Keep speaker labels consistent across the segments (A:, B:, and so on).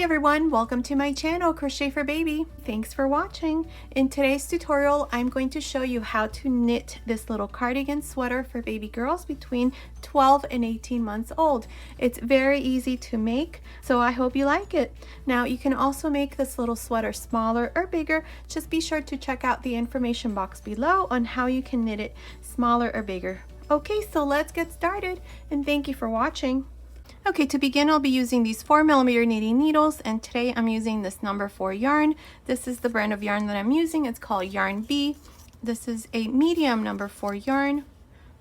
A: everyone, welcome to my channel Crochet for Baby. Thanks for watching. In today's tutorial I'm going to show you how to knit this little cardigan sweater for baby girls between 12 and 18 months old. It's very easy to make, so I hope you like it. Now you can also make this little sweater smaller or bigger. Just be sure to check out the information box below on how you can knit it smaller or bigger. Okay, so let's get started, and thank you for watching. Okay, to begin I'll be using these 4mm knitting needles, and today I'm using this number 4 yarn. This is the brand of yarn that I'm using. It's called Yarn B. This is a medium number 4 yarn,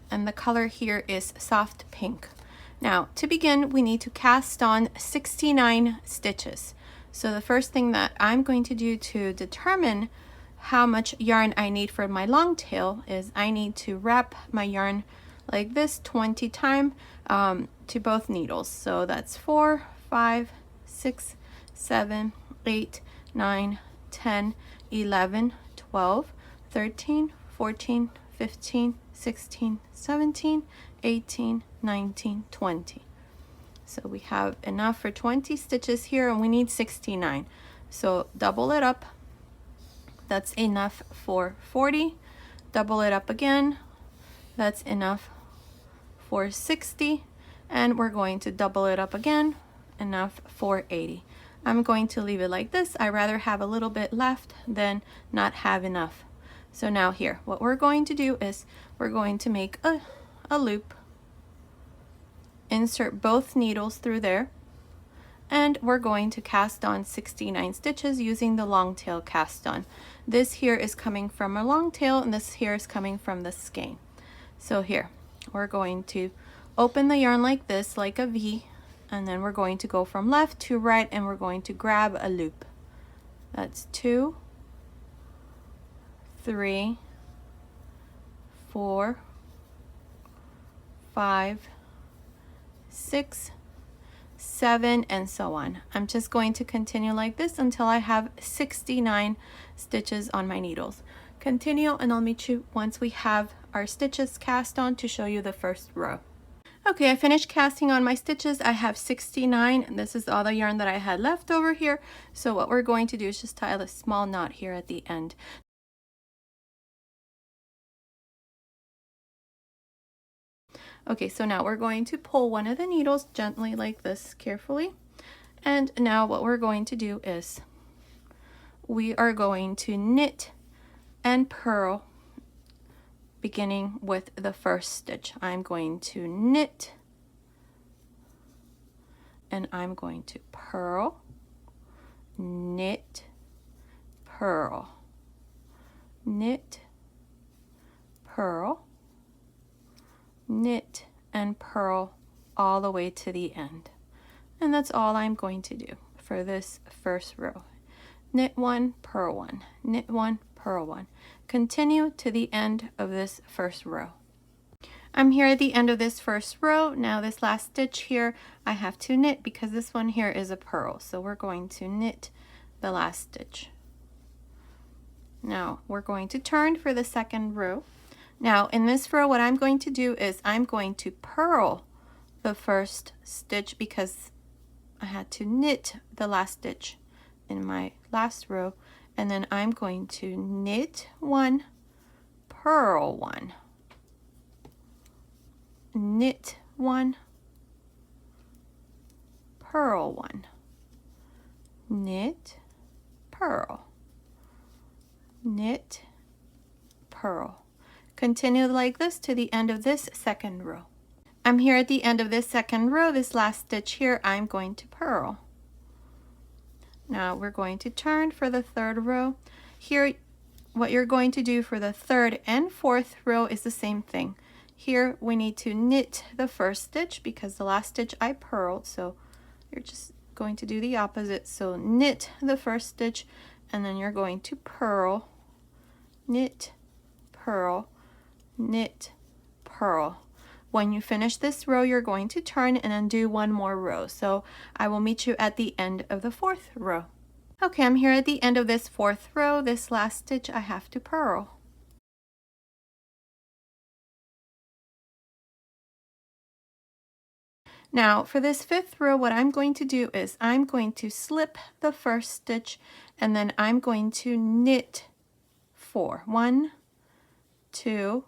A: and the color here is soft pink. Now to begin we need to cast on 69 stitches. So the first thing that I'm going to do to determine how much yarn I need for my long tail is I need to wrap my yarn like this 20 times to both needles. So that's 4, 5, 6, 7, 8, 9, 10, 11, 12, 13, 14, 15, 16, 17, 18, 19, 20. So we have enough for 20 stitches here, and we need 69. So double it up. That's enough for 40. Double it up again. That's enough for 60. And we're going to double it up again, enough for 80. I'm going to leave it like this. I rather have a little bit left than not have enough. So now here, what we're going to do is we're going to make a loop, insert both needles through there, and we're going to cast on 69 stitches using the long tail cast on. This here is coming from a long tail, and this here is coming from the skein. So here, we're going to open the yarn like this, like a V, and then we're going to go from left to right, and we're going to grab a loop. That's 2, 3, 4, 5, 6, 7, and so on. I'm just going to continue like this until I have 69 stitches on my needles. Continue, and I'll meet you once we have our stitches cast on to show you the first row. Okay, I finished casting on my stitches. I have 69, and this is all the yarn that I had left over here. So what we're going to do is just tie a small knot here at the end. Okay, so now we're going to pull one of the needles gently like this, carefully. And now what we're going to do is we are going to knit and purl beginning with the first stitch. I'm going to knit, and I'm going to purl, knit, purl, knit, purl, knit, and purl all the way to the end. And that's all I'm going to do for this first row. Knit 1, purl 1, knit 1, purl 1. Continue to the end of this first row. I'm here at the end of this first row. Now this last stitch here I have to knit because this one here is a purl. So we're going to knit the last stitch. Now we're going to turn for the second row. Now in this row what I'm going to do is I'm going to purl the first stitch because I had to knit the last stitch in my last row, and then I'm going to knit 1, purl 1, knit 1, purl 1, knit, purl, knit, purl. Continue like this to the end of this second row. I'm here at the end of this second row. This last stitch here I'm going to purl. Now we're going to turn for the third row. Here what you're going to do for the third and fourth row is the same thing. Here we need to knit the first stitch because the last stitch I purled, so you're just going to do the opposite. So knit the first stitch, and then you're going to purl, knit, purl, knit, purl. When you finish this row, you're going to turn and then do one more row. So I will meet you at the end of the fourth row. Okay, I'm here at the end of this fourth row. This last stitch I have to purl. Now for this 5th row, what I'm going to do is I'm going to slip the first stitch and then I'm going to knit 4. 1, 2,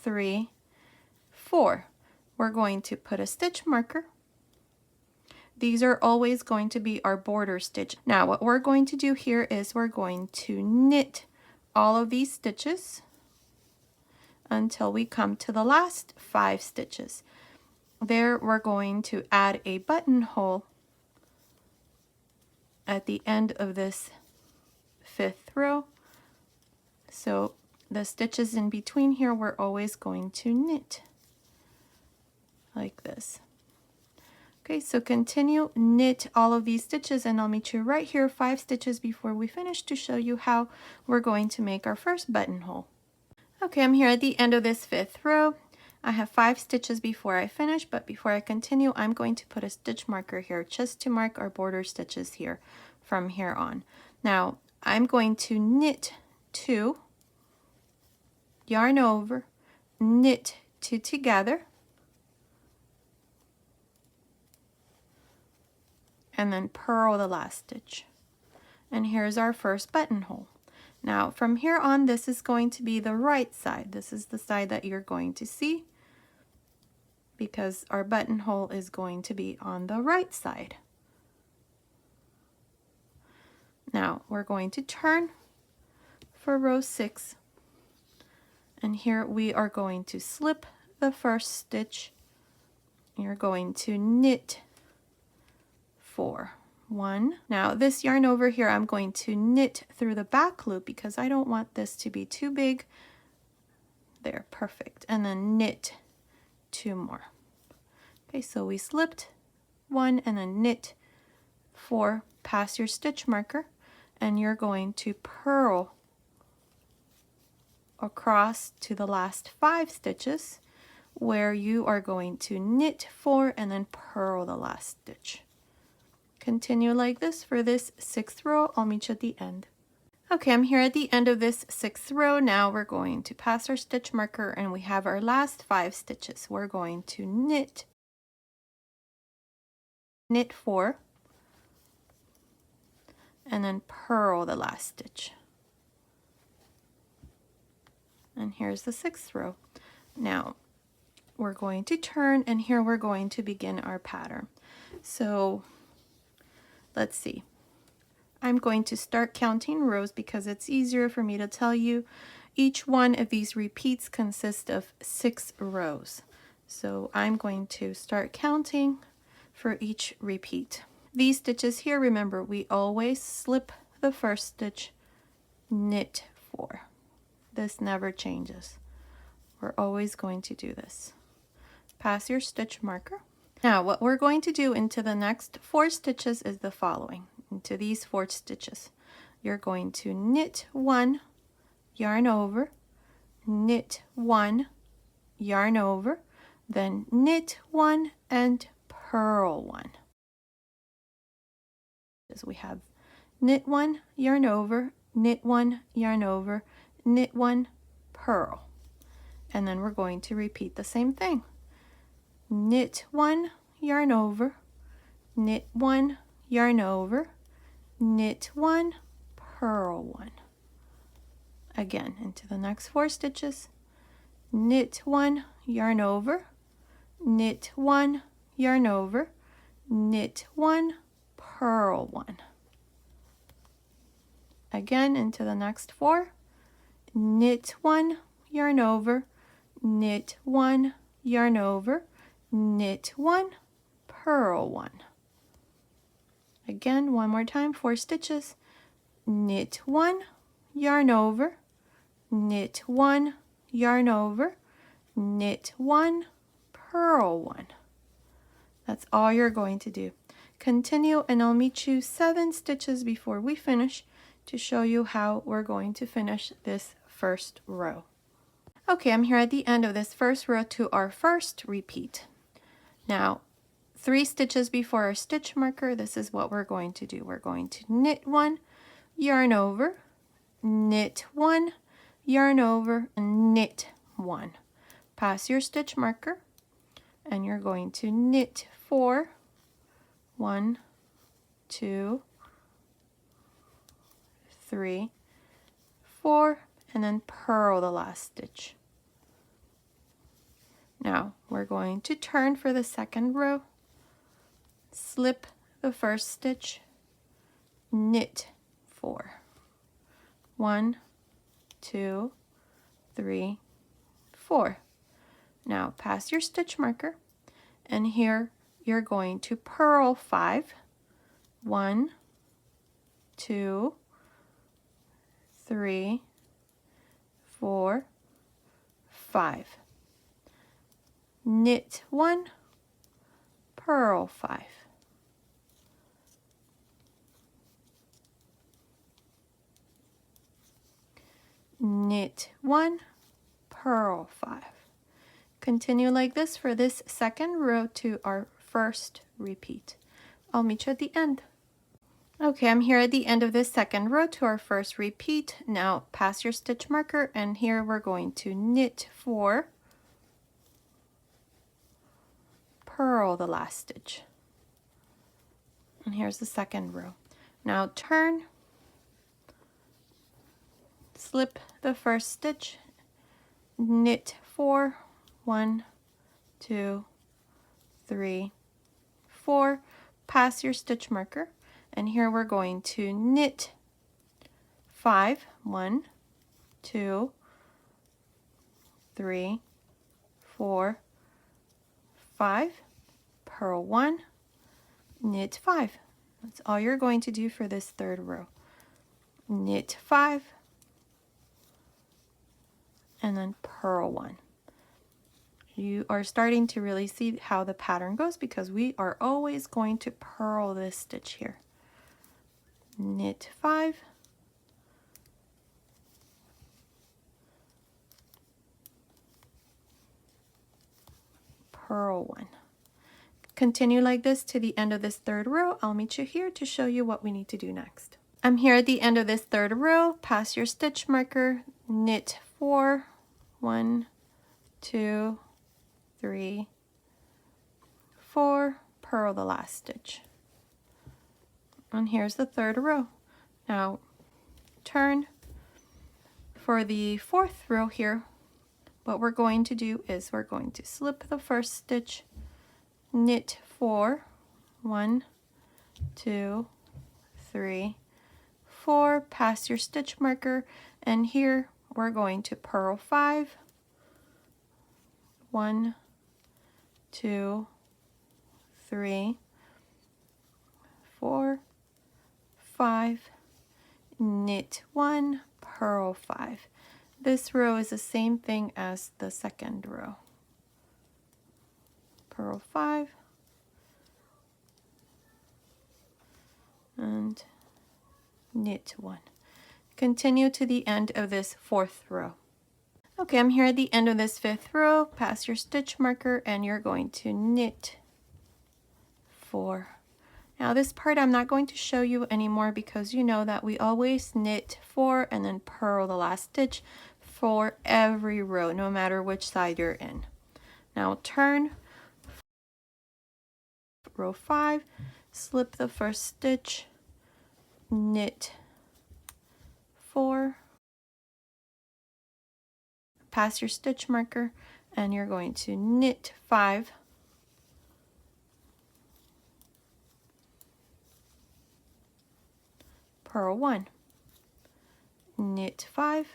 A: 3, 4. We're going to put a stitch marker. These are always going to be our border stitch. Now what we're going to do here is we're going to knit all of these stitches until we come to the last 5 stitches. There we're going to add a buttonhole at the end of this 5th row. So the stitches in between here we're always going to knit like this. Okay, so continue, knit all of these stitches, and I'll meet you right here 5 stitches before we finish to show you how we're going to make our first buttonhole. Okay, I'm here at the end of this 5th row. I have 5 stitches before I finish, but before I continue, I'm going to put a stitch marker here just to mark our border stitches here from here on. Now, I'm going to knit 2, yarn over, knit 2 together, and then purl the last stitch. And here's our first buttonhole. Now from here on, this is going to be the right side. This is the side that you're going to see because our buttonhole is going to be on the right side. Now we're going to turn for row 6, and here we are going to slip the first stitch. You're going to knit 4. 1. Now this yarn over here, I'm going to knit through the back loop because I don't want this to be too big. There, perfect. And then knit 2 more. Okay, so we slipped 1 and then knit 4 past your stitch marker, and you're going to purl across to the last 5 stitches where you are going to knit 4 and then purl the last stitch. Continue like this for this 6th row. I'll meet you at the end. Okay, I'm here at the end of this 6th row. Now we're going to pass our stitch marker and we have our last 5 stitches. We're going to knit 4 and then purl the last stitch. And here's the 6th row. Now we're going to turn, and here we're going to begin our pattern. So let's see. I'm going to start counting rows because it's easier for me to tell you. Each one of these repeats consists of 6 rows. So I'm going to start counting for each repeat. These stitches here, remember, we always slip the first stitch, knit 4. This never changes. We're always going to do this. Pass your stitch marker. Now what we're going to do into the next 4 stitches is the following. Into these 4 stitches, you're going to knit 1, yarn over, knit 1, yarn over, then knit 1 and purl 1. As we have knit 1, yarn over, knit 1, yarn over, knit 1, purl. And then we're going to repeat the same thing. Knit 1, yarn over, knit 1, yarn over, knit 1, purl 1. Again, into the next 4 stitches, knit 1, yarn over, knit 1, yarn over, knit 1, purl 1. Again, into the next 4, knit 1, yarn over, knit 1, yarn over, knit 1, purl 1. Again, one more time, 4 stitches, knit 1, yarn over, knit 1, yarn over, knit 1, purl 1. That's all you're going to do. Continue, and I'll meet you 7 stitches before we finish to show you how we're going to finish this first row. Okay, I'm here at the end of this first row to our first repeat. Now, 3 stitches before our stitch marker, this is what we're going to do. We're going to knit 1, yarn over, knit 1, yarn over, and knit 1. Pass your stitch marker, and you're going to knit 4, 1, 2, 3, 4, and then purl the last stitch. Now we're going to turn for the second row, slip the first stitch, knit 4, 1, 2, 3, 4. Now pass your stitch marker, and here you're going to purl 5, 1, 2, 3, 4, 5. Knit 1, purl 5. Knit 1, purl 5. Continue like this for this second row to our first repeat. I'll meet you at the end. Okay, I'm here at the end of this second row to our first repeat. Now pass your stitch marker, and here we're going to knit 4, purl the last stitch. And here's the second row. Now turn, slip the first stitch, knit 4, 1, 2, 3, 4, pass your stitch marker, and here we're going to knit 5, 1, 2, 3, 4, 5, purl 1, knit 5. That's all you're going to do for this third row. Knit 5, and then purl 1. You are starting to really see how the pattern goes because we are always going to purl this stitch here. Knit 5, purl 1. Continue like this to the end of this third row. I'll meet you here to show you what we need to do next. I'm here at the end of this third row. Pass your stitch marker, knit 4, 1, 2, 3, 4, purl the last stitch. And here's the third row. Now turn for the fourth row here. What we're going to do is we're going to slip the first stitch, knit 4, 1, 2, 3, 4, pass your stitch marker, and here we're going to purl 5, 1, 2, 3, 4, 5, knit 1, purl 5. This row is the same thing as the second row. Purl 5 and knit 1. Continue to the end of this fourth row. Okay, I'm here at the end of this fifth row. Pass your stitch marker, and you're going to knit 4. Now this part I'm not going to show you anymore because you know that we always knit 4 and then purl the last stitch for every row, no matter which side you're in. Now turn, row 5, slip the first stitch, knit 4, pass your stitch marker, and you're going to knit 5, purl 1, knit 5,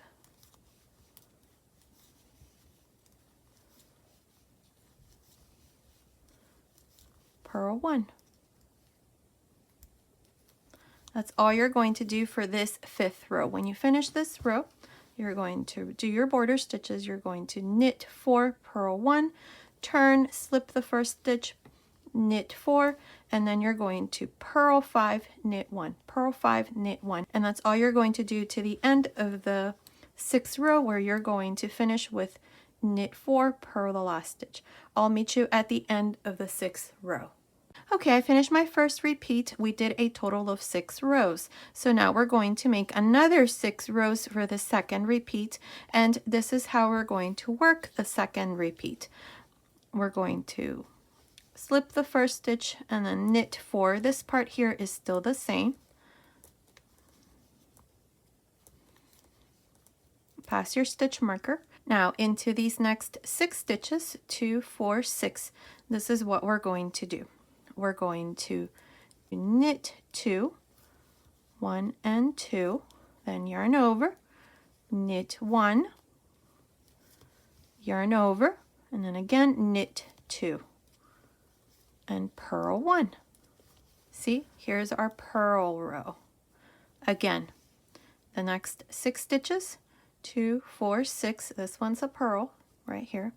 A: purl 1. That's all you're going to do for this fifth row. When you finish this row, you're going to do your border stitches. You're going to knit 4, purl 1, turn, slip the first stitch, knit 4, and then you're going to purl 5, knit 1, purl 5, knit 1. And that's all you're going to do to the end of the sixth row, where you're going to finish with knit 4, purl the last stitch. I'll meet you at the end of the sixth row. Okay, I finished my first repeat. We did a total of 6 rows. So now we're going to make another 6 rows for the second repeat, and this is how we're going to work the second repeat. we're going to slip the first stitch and then knit 4. This part here is still the same. Pass your stitch marker. Now into these next 6 stitches, 2, 4, 6, this is what we're going to do. We're going to knit 2, 1 and 2, then yarn over, knit 1, yarn over, and then again knit 2 and purl 1. See, here's our purl row. Again, the next 6 stitches, 2, 4, 6, this one's a purl right here.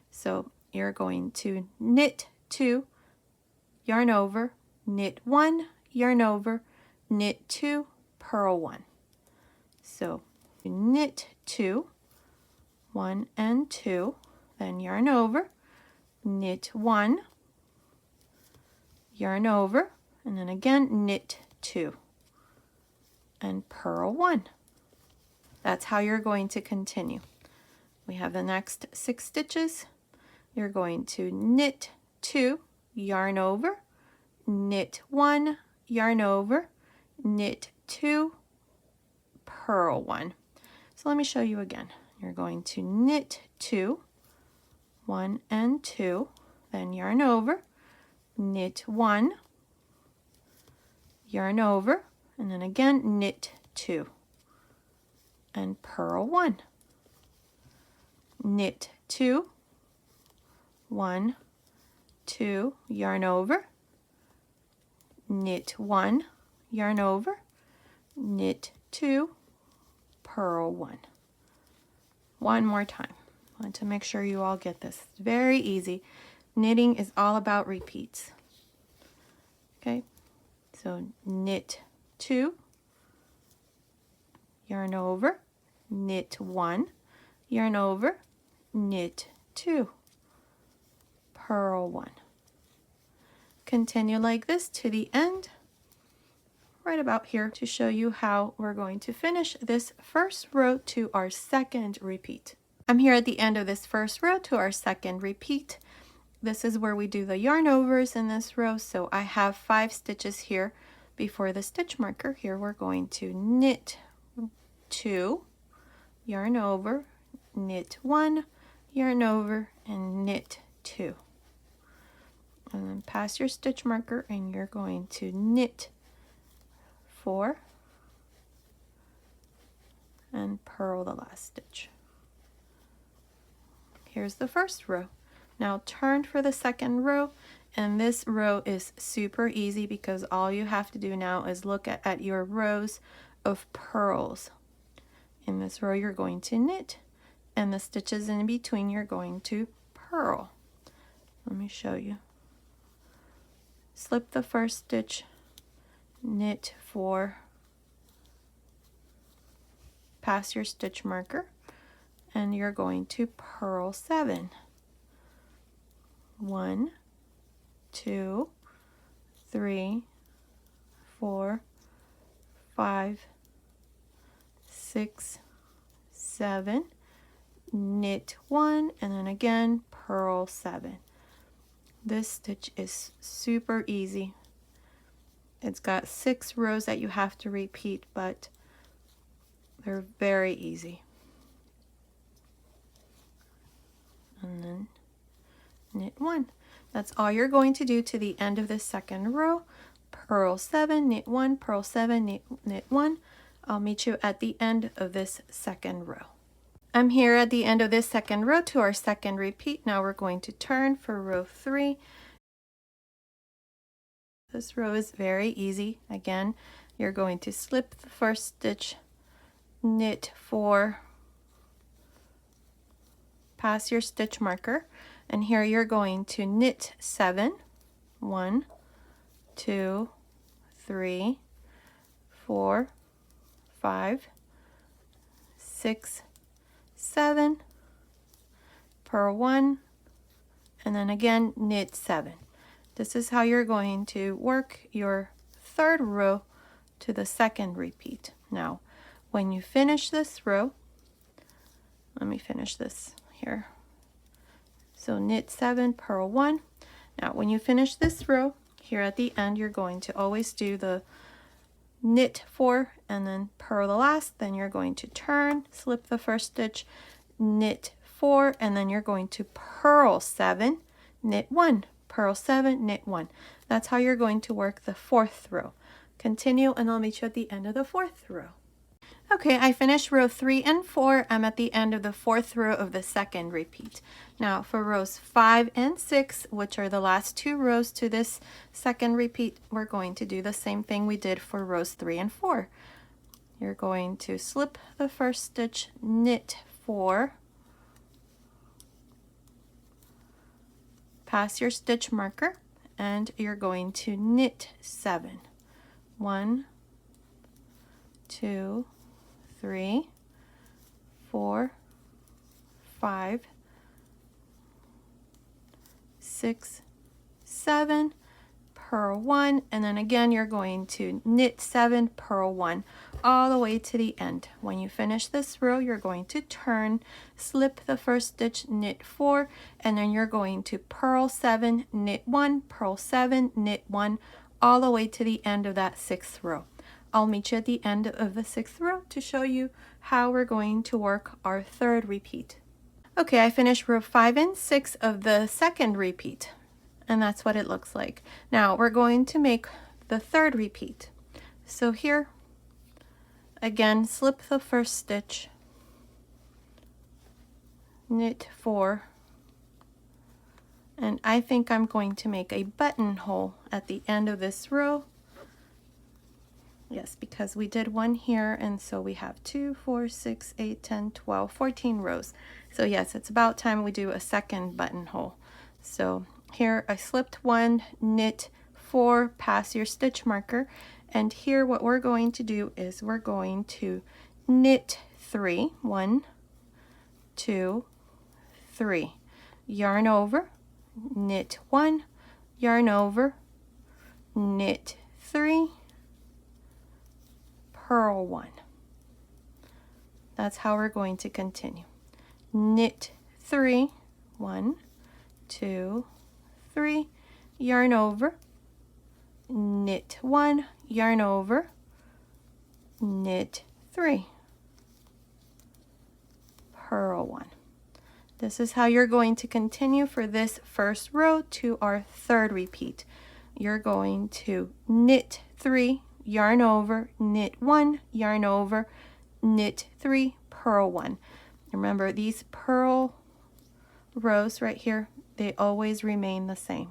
A: So you're going to knit 2, yarn over, knit 1, yarn over, knit 2, purl 1. So knit 2, 1 and 2, then yarn over, knit 1, yarn over, and then again knit 2 and purl 1. That's how you're going to continue. We have the next 6 stitches. You're going to knit 2, yarn over, knit 1, yarn over, knit 2, purl 1. So let me show you again. You're going to knit 2, 1 and 2, then yarn over, knit 1, yarn over, and then again knit 2 and purl 1. Knit 2, 1, 2, yarn over, knit 1, yarn over, knit 2, purl 1. One more time. I want to make sure you all get this. It's very easy. Knitting is all about repeats. Okay, so knit 2, yarn over, knit 1, yarn over, knit 2, purl 1. Continue like this to the end, right about here, to show you how we're going to finish this first row to our second repeat. I'm here at the end of this first row to our second repeat. This is where we do the yarn overs in this row, so I have 5 stitches here before the stitch marker. Here we're going to knit 2, yarn over, knit 1, yarn over, and knit 2. And then pass your stitch marker and you're going to knit 4 and purl the last stitch. Here's the first row. Now turn for the second row, and this row is super easy because all you have to do now is look at your rows of purls. In this row you're going to knit, and the stitches in between you're going to purl. Let me show you. Slip the first stitch, knit 4, pass your stitch marker, and you're going to purl 7. 1, 2, 3, 4, 5, 6, 7, knit 1, and then again purl 7. This stitch is super easy. It's got 6 rows that you have to repeat, but they're very easy. And then knit 1. That's all you're going to do to the end of this second row. Purl 7, knit 1, purl 7, knit 1. I'll meet you at the end of this second row. I'm here at the end of this second row to our second repeat. Now we're going to turn for row 3. This row is very easy. Again, you're going to slip the first stitch, knit 4, pass your stitch marker, and here you're going to knit 7. 1, 2, 3, 4, 5, 6, 7, purl 1, and then again knit 7. This is how you're going to work your third row to the second repeat. Now, when you finish this row, let me finish this here So knit 7, purl 1. Now when you finish this row, here at the end, you're going to always do the knit 4 and then purl the last. Then you're going to turn, slip the first stitch, knit 4, and then you're going to purl 7, knit 1, purl 7, knit 1. That's how you're going to work the 4th row. Continue, and I'll meet you at the end of the 4th row. Okay, I finished row 3 and 4. I'm at the end of the 4th row of the 2nd repeat. Now for rows 5 and 6, which are the last 2 rows to this 2nd repeat, we're going to do the same thing we did for rows 3 and 4. You're going to slip the first stitch, knit 4, pass your stitch marker, and you're going to knit 7. 1, 2, 3, 4, 5, 6, 7, purl 1, and then again you're going to knit 7, purl 1 all the way to the end. When you finish this row, you're going to turn, slip the first stitch, knit 4, and then you're going to purl 7, knit 1, purl 7, knit 1 all the way to the end of that 6th row. I'll meet you at the end of the 6th row to show you how we're going to work our 3rd repeat. Okay, I finished row 5 and 6 of the 2nd repeat, and that's what it looks like. Now we're going to make the 3rd repeat. So here, again, slip the first stitch, knit 4, and I think I'm going to make a buttonhole at the end of this row. Yes, because we did one here, and so we have 2, 4, 6, 8, 10, 12, 14 rows. So yes, it's about time we do a 2nd buttonhole. So here I slipped 1, knit 4, pass your stitch marker, and here what we're going to do is we're going to knit 3, 1, 2, 3, yarn over, knit 1, yarn over, knit 3, purl 1. That's how we're going to continue. Knit 3, 1, 2, 3, yarn over, knit 1, yarn over, knit 3, purl 1. This is how you're going to continue for this 1st row to our 3rd repeat. You're going to knit 3, yarn over, knit 1, yarn over, knit 3, purl 1. Remember, these purl rows right here, they always remain the same.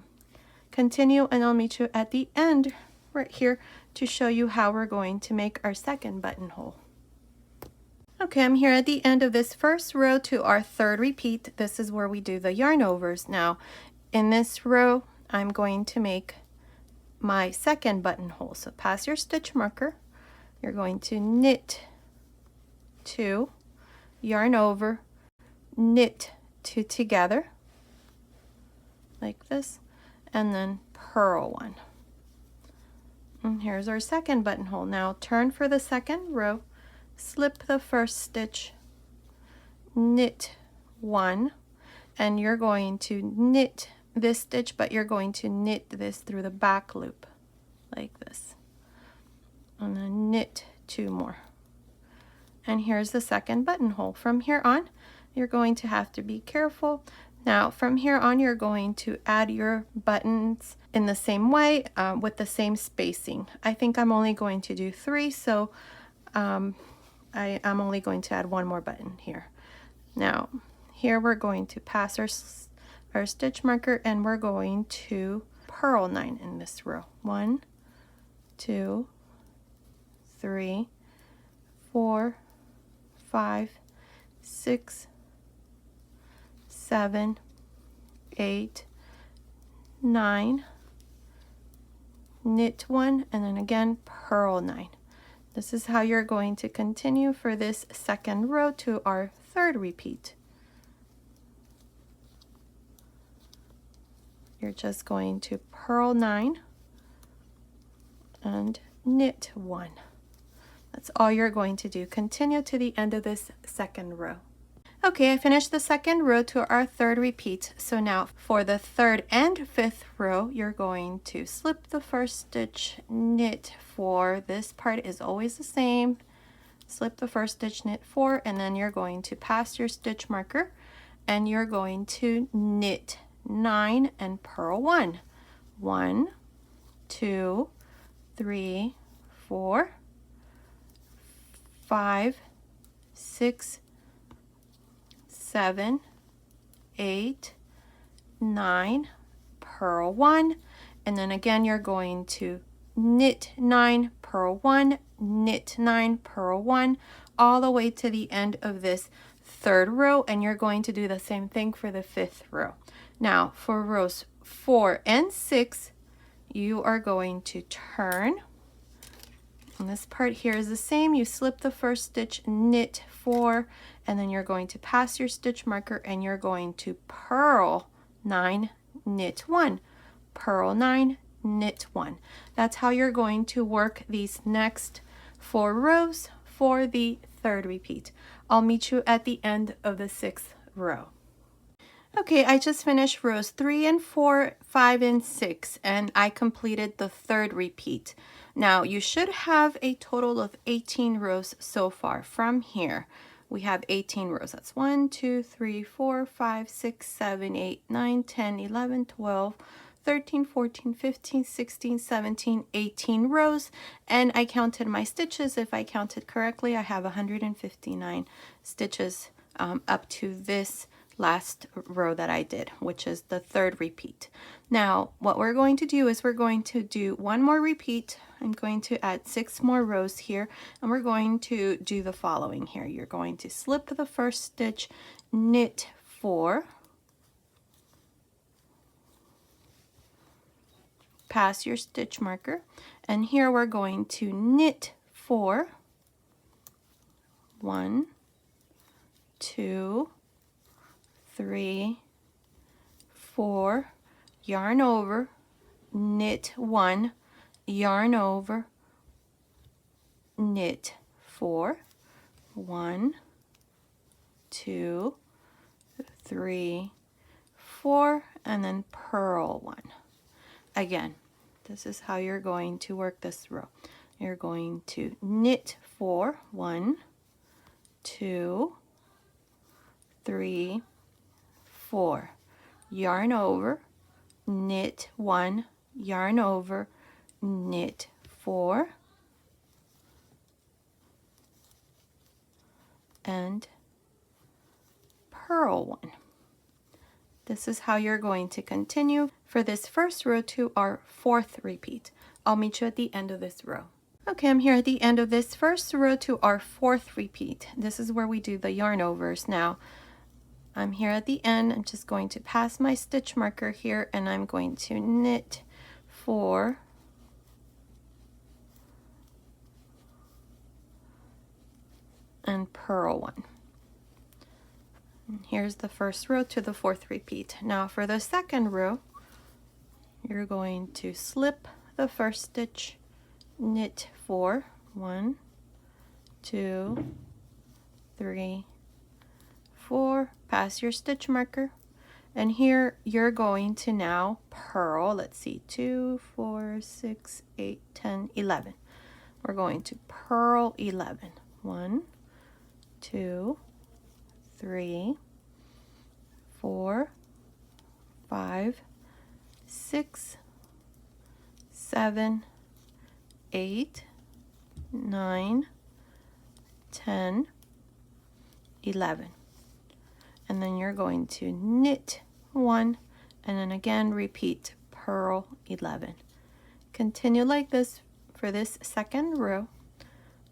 A: Continue, and I'll meet you at the end right here to show you how we're going to make our 2nd buttonhole. Okay, I'm here at the end of this 1st row to our 3rd repeat. This is where we do the yarn overs. Now, in this row, I'm going to make my 2nd buttonhole. So pass your stitch marker. You're going to knit 2, yarn over, knit 2 together like this, and then purl 1. And here's our 2nd buttonhole. Now turn for the 2nd row, slip the first stitch, knit 1, and you're going to knit this stitch, but you're going to knit this through the back loop like this, and then knit 2 more. And here's the 2nd buttonhole. From here on, you're going to have to be careful. Now from here on, you're going to add your buttons in the same way with the same spacing. I think I'm only going to do 3, so I'm only going to add 1 more button here. Now here we're going to pass our stitch marker, and we're going to purl 9 in this row. 1, 2, 3, 4, 5, 6, 7, 8, 9, knit 1, and then again purl 9. This is how you're going to continue for this 2nd row to our 3rd repeat. You're just going to purl 9 and knit 1. That's all you're going to do. Continue to the end of this 2nd row. Okay, I finished the second row to our third repeat. So now for the third and fifth row, you're going to slip the first stitch, knit 4. This part is always the same. Slip the first stitch, knit 4, and then you're going to pass your stitch marker and you're going to knit 9 and purl 1. 1, 2, 3, 4, 5, 6, 7, 8, 9, purl 1, and then again you're going to knit 9, purl 1, knit 9, purl 1, all the way to the end of this third row, and you're going to do the same thing for the fifth row. Now for rows 4 and 6, you are going to turn, and this part here is the same. You slip the first stitch, knit 4, and then you're going to pass your stitch marker and you're going to purl 9, knit 1, purl 9, knit 1. That's how you're going to work these next 4 rows for the third repeat. I'll meet you at the end of the 6th row. Okay, I just finished rows 3 and 4, 5 and 6, and I completed the third repeat. Now you should have a total of 18 rows so far. From here we have 18 rows. That's 1, 2, 3, 4, 5, 6, 7, 8, 9, 10, 11, 12, 13, 14, 15, 16, 17, 18 rows, and I counted my stitches. If I counted correctly, I have 159 stitches up to this last row that I did, which is the third repeat. Now what we're going to do is we're going to do one more repeat. I'm going to add 6 more rows here, and we're going to do the following here. You're going to slip the first stitch, knit 4, pass your stitch marker, and here we're going to knit 4, 1, 2, 3, 4, yarn over, knit 1, yarn over, knit 4, 1, 2, 3, 4, and then purl 1. Again, this is how you're going to work this row. You're going to knit 4, 1, 2, 3, 4, yarn over, knit 1, yarn over, knit 4, and purl 1. This is how you're going to continue for this first row to our fourth repeat. I'll meet you at the end of this row. Okay, I'm here at the end of this first row to our fourth repeat. This is where we do the yarn overs. Now I'm here at the end. I'm just going to pass my stitch marker here, and I'm going to knit 4, and purl 1. And here's the first row to the fourth repeat. Now for the second row, you're going to slip the first stitch, knit 4, 1, 2, 3, 4, pass your stitch marker, and here you're going to now purl, let's see, 2, 4, 6, 8, 10, 11. We're going to purl 11. 1, 2, 3, 4, 5, 6, 7, 8, 9, 10, 11. And then you're going to knit 1, and then again repeat purl 11. Continue like this for this second row,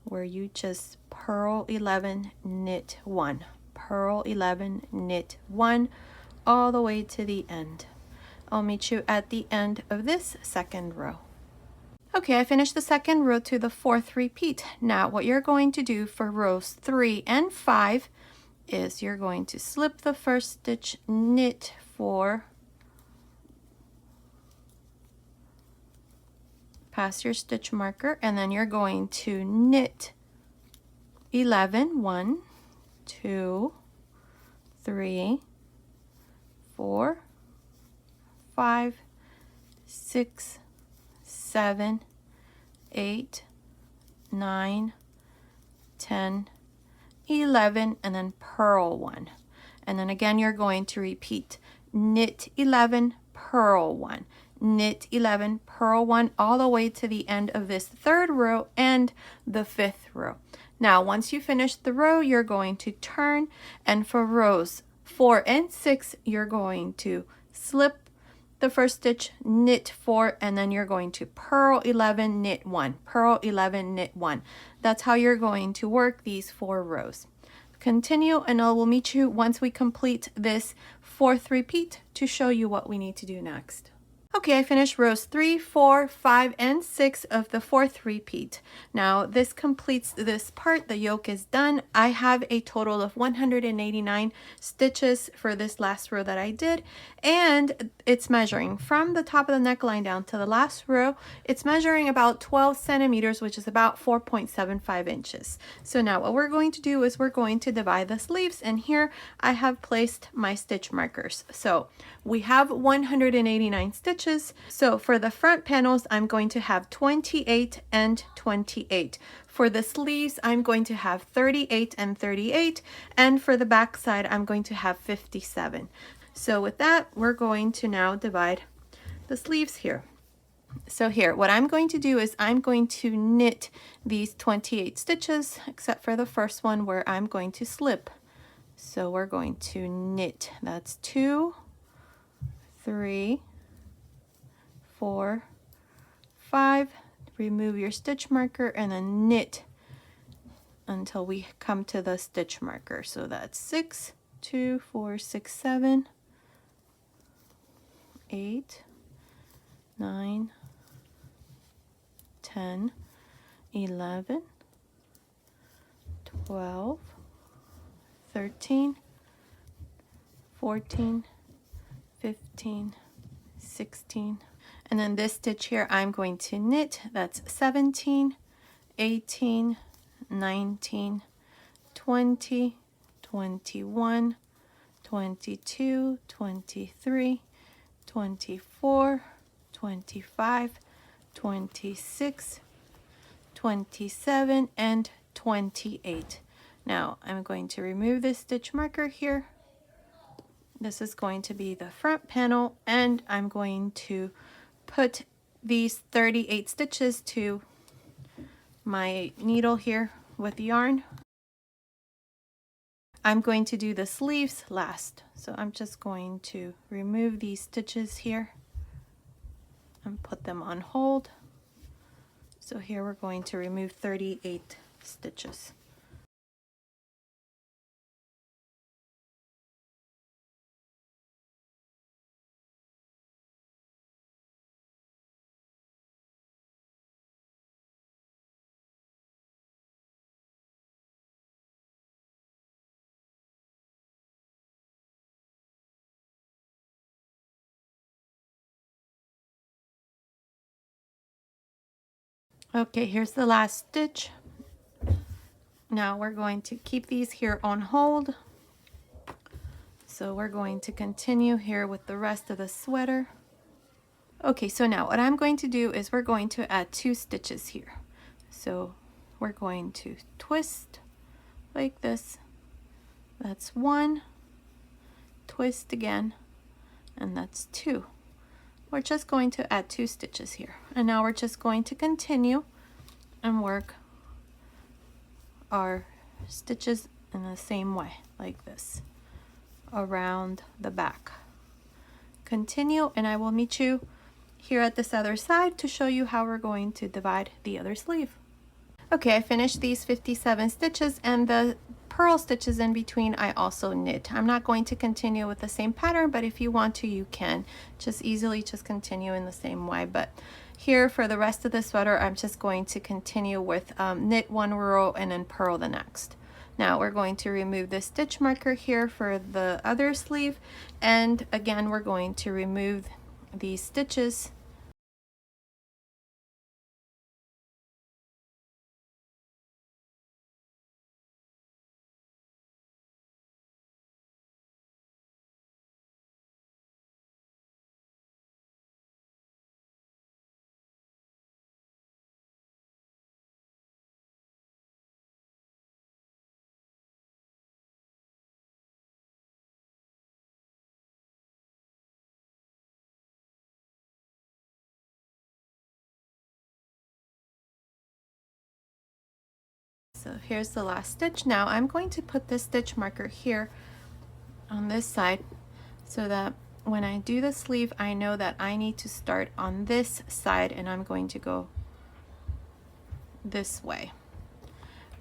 A: where you just purl 11, knit 1, purl 11, knit 1, all the way to the end. I'll meet you at the end of this second row. Okay, I finished the second row to the fourth repeat. Now what you're going to do for rows 3 and 5 is you're going to slip the first stitch, knit 4, pass your stitch marker, and then you're going to knit 11, 1, 2, 3, 4, 5, 6, 7, 8, 9, 10, 11, and then purl 1. And then again, you're going to repeat knit 11, purl 1, knit 11, purl 1, all the way to the end of this 3rd row and the 5th row. Now, once you finish the row, you're going to turn, and for rows 4 and 6, you're going to slip the first stitch, knit 4, and then you're going to purl 11, knit 1, purl 11, knit 1. That's how you're going to work these 4 rows. Continue, and I will meet you once we complete this 4th repeat to show you what we need to do next. Okay, I finished rows 3, 4, 5, and 6 of the 4th repeat. Now this completes this part. The yoke is done. I have a total of 189 stitches for this last row that I did, and it's measuring from the top of the neckline down to the last row. It's measuring about 12 centimeters, which is about 4.75 inches. So now what we're going to do is we're going to divide the sleeves, and here I have placed my stitch markers. So we have 189 stitches. So for the front panels, I'm going to have 28 and 28. For the sleeves, I'm going to have 38 and 38. And for the back side, I'm going to have 57. So with that, we're going to now divide the sleeves here. So here, what I'm going to do is I'm going to knit these 28 stitches, except for the first one where I'm going to slip. So we're going to knit. That's 2, 3, 4, 5, remove your stitch marker, and then knit until we come to the stitch marker. So that's 6, 2, 4, 6, 7, 8, 9, 10, 11, 12, 13, 14, 15, 16, and then this stitch here I'm going to knit. That's 17, 18, 19, 20, 21, 22, 23, 24, 25, 26, 27, and 28. Now I'm going to remove this stitch marker here. This is going to be the front panel, and I'm going to put these 38 stitches to my needle here with yarn. I'm going to do the sleeves last, so I'm just going to remove these stitches here and put them on hold. So here we're going to remove 38 stitches. Okay, here's the last stitch. Now we're going to keep these here on hold. So we're going to continue here with the rest of the sweater. Okay, so now what I'm going to do is we're going to add 2 stitches here. So we're going to twist like this. That's 1, twist again, and that's 2. We're just going to add 2 stitches here. And now we're just going to continue and work our stitches in the same way, like this, around the back. Continue, and I will meet you here at this other side to show you how we're going to divide the other sleeve. Okay, I finished these 57 stitches, and the purl stitches in between I also knit. I'm not going to continue with the same pattern, but if you want to, you can just easily just continue in the same way. But here for the rest of the sweater, I'm just going to continue with knit 1 row and then purl the next. Now we're going to remove the stitch marker here for the other sleeve, and again we're going to remove these stitches. So here's the last stitch. Now I'm going to put this stitch marker here on this side so that when I do the sleeve, I know that I need to start on this side and I'm going to go this way.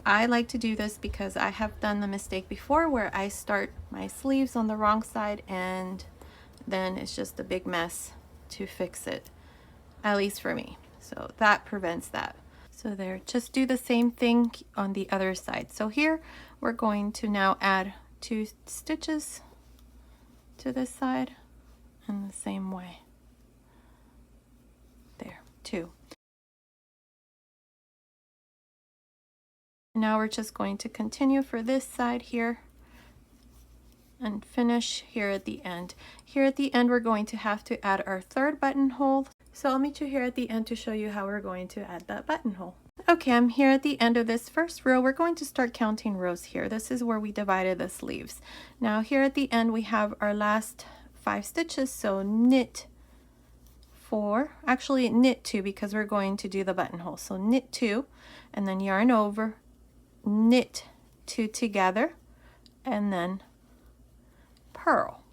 A: I like to do this because I have done the mistake before where I start my sleeves on the wrong side and then it's just a big mess to fix it, at least for me. So that prevents that. So there, just do the same thing on the other side. So here we're going to now add 2 stitches to this side in the same way. There, 2. Now we're just going to continue for this side here and finish here at the end. Here at the end we're going to have to add our 3rd buttonhole. So I'll meet you here at the end to show you how we're going to add that buttonhole. Okay, I'm here at the end of this first row. We're going to start counting rows here. This is where we divided the sleeves. Now here at the end we have our last 5 stitches, so knit 4, actually knit 2 because we're going to do the buttonhole. So knit 2 and then yarn over, knit 2 together, and then purl.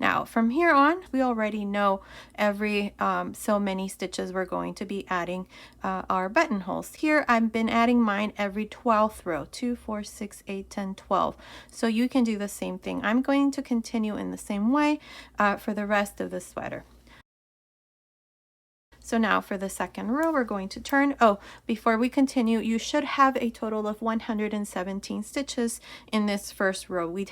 A: Now from here on we already know every so many stitches we're going to be adding our buttonholes. Here I've been adding mine every 12th row, 2, 4, 6, 8, 10, 12. So you can do the same thing. I'm going to continue in the same way for the rest of the sweater. So now for the second row, we're going to turn. Oh, before we continue, you should have a total of 117 stitches in this first row. We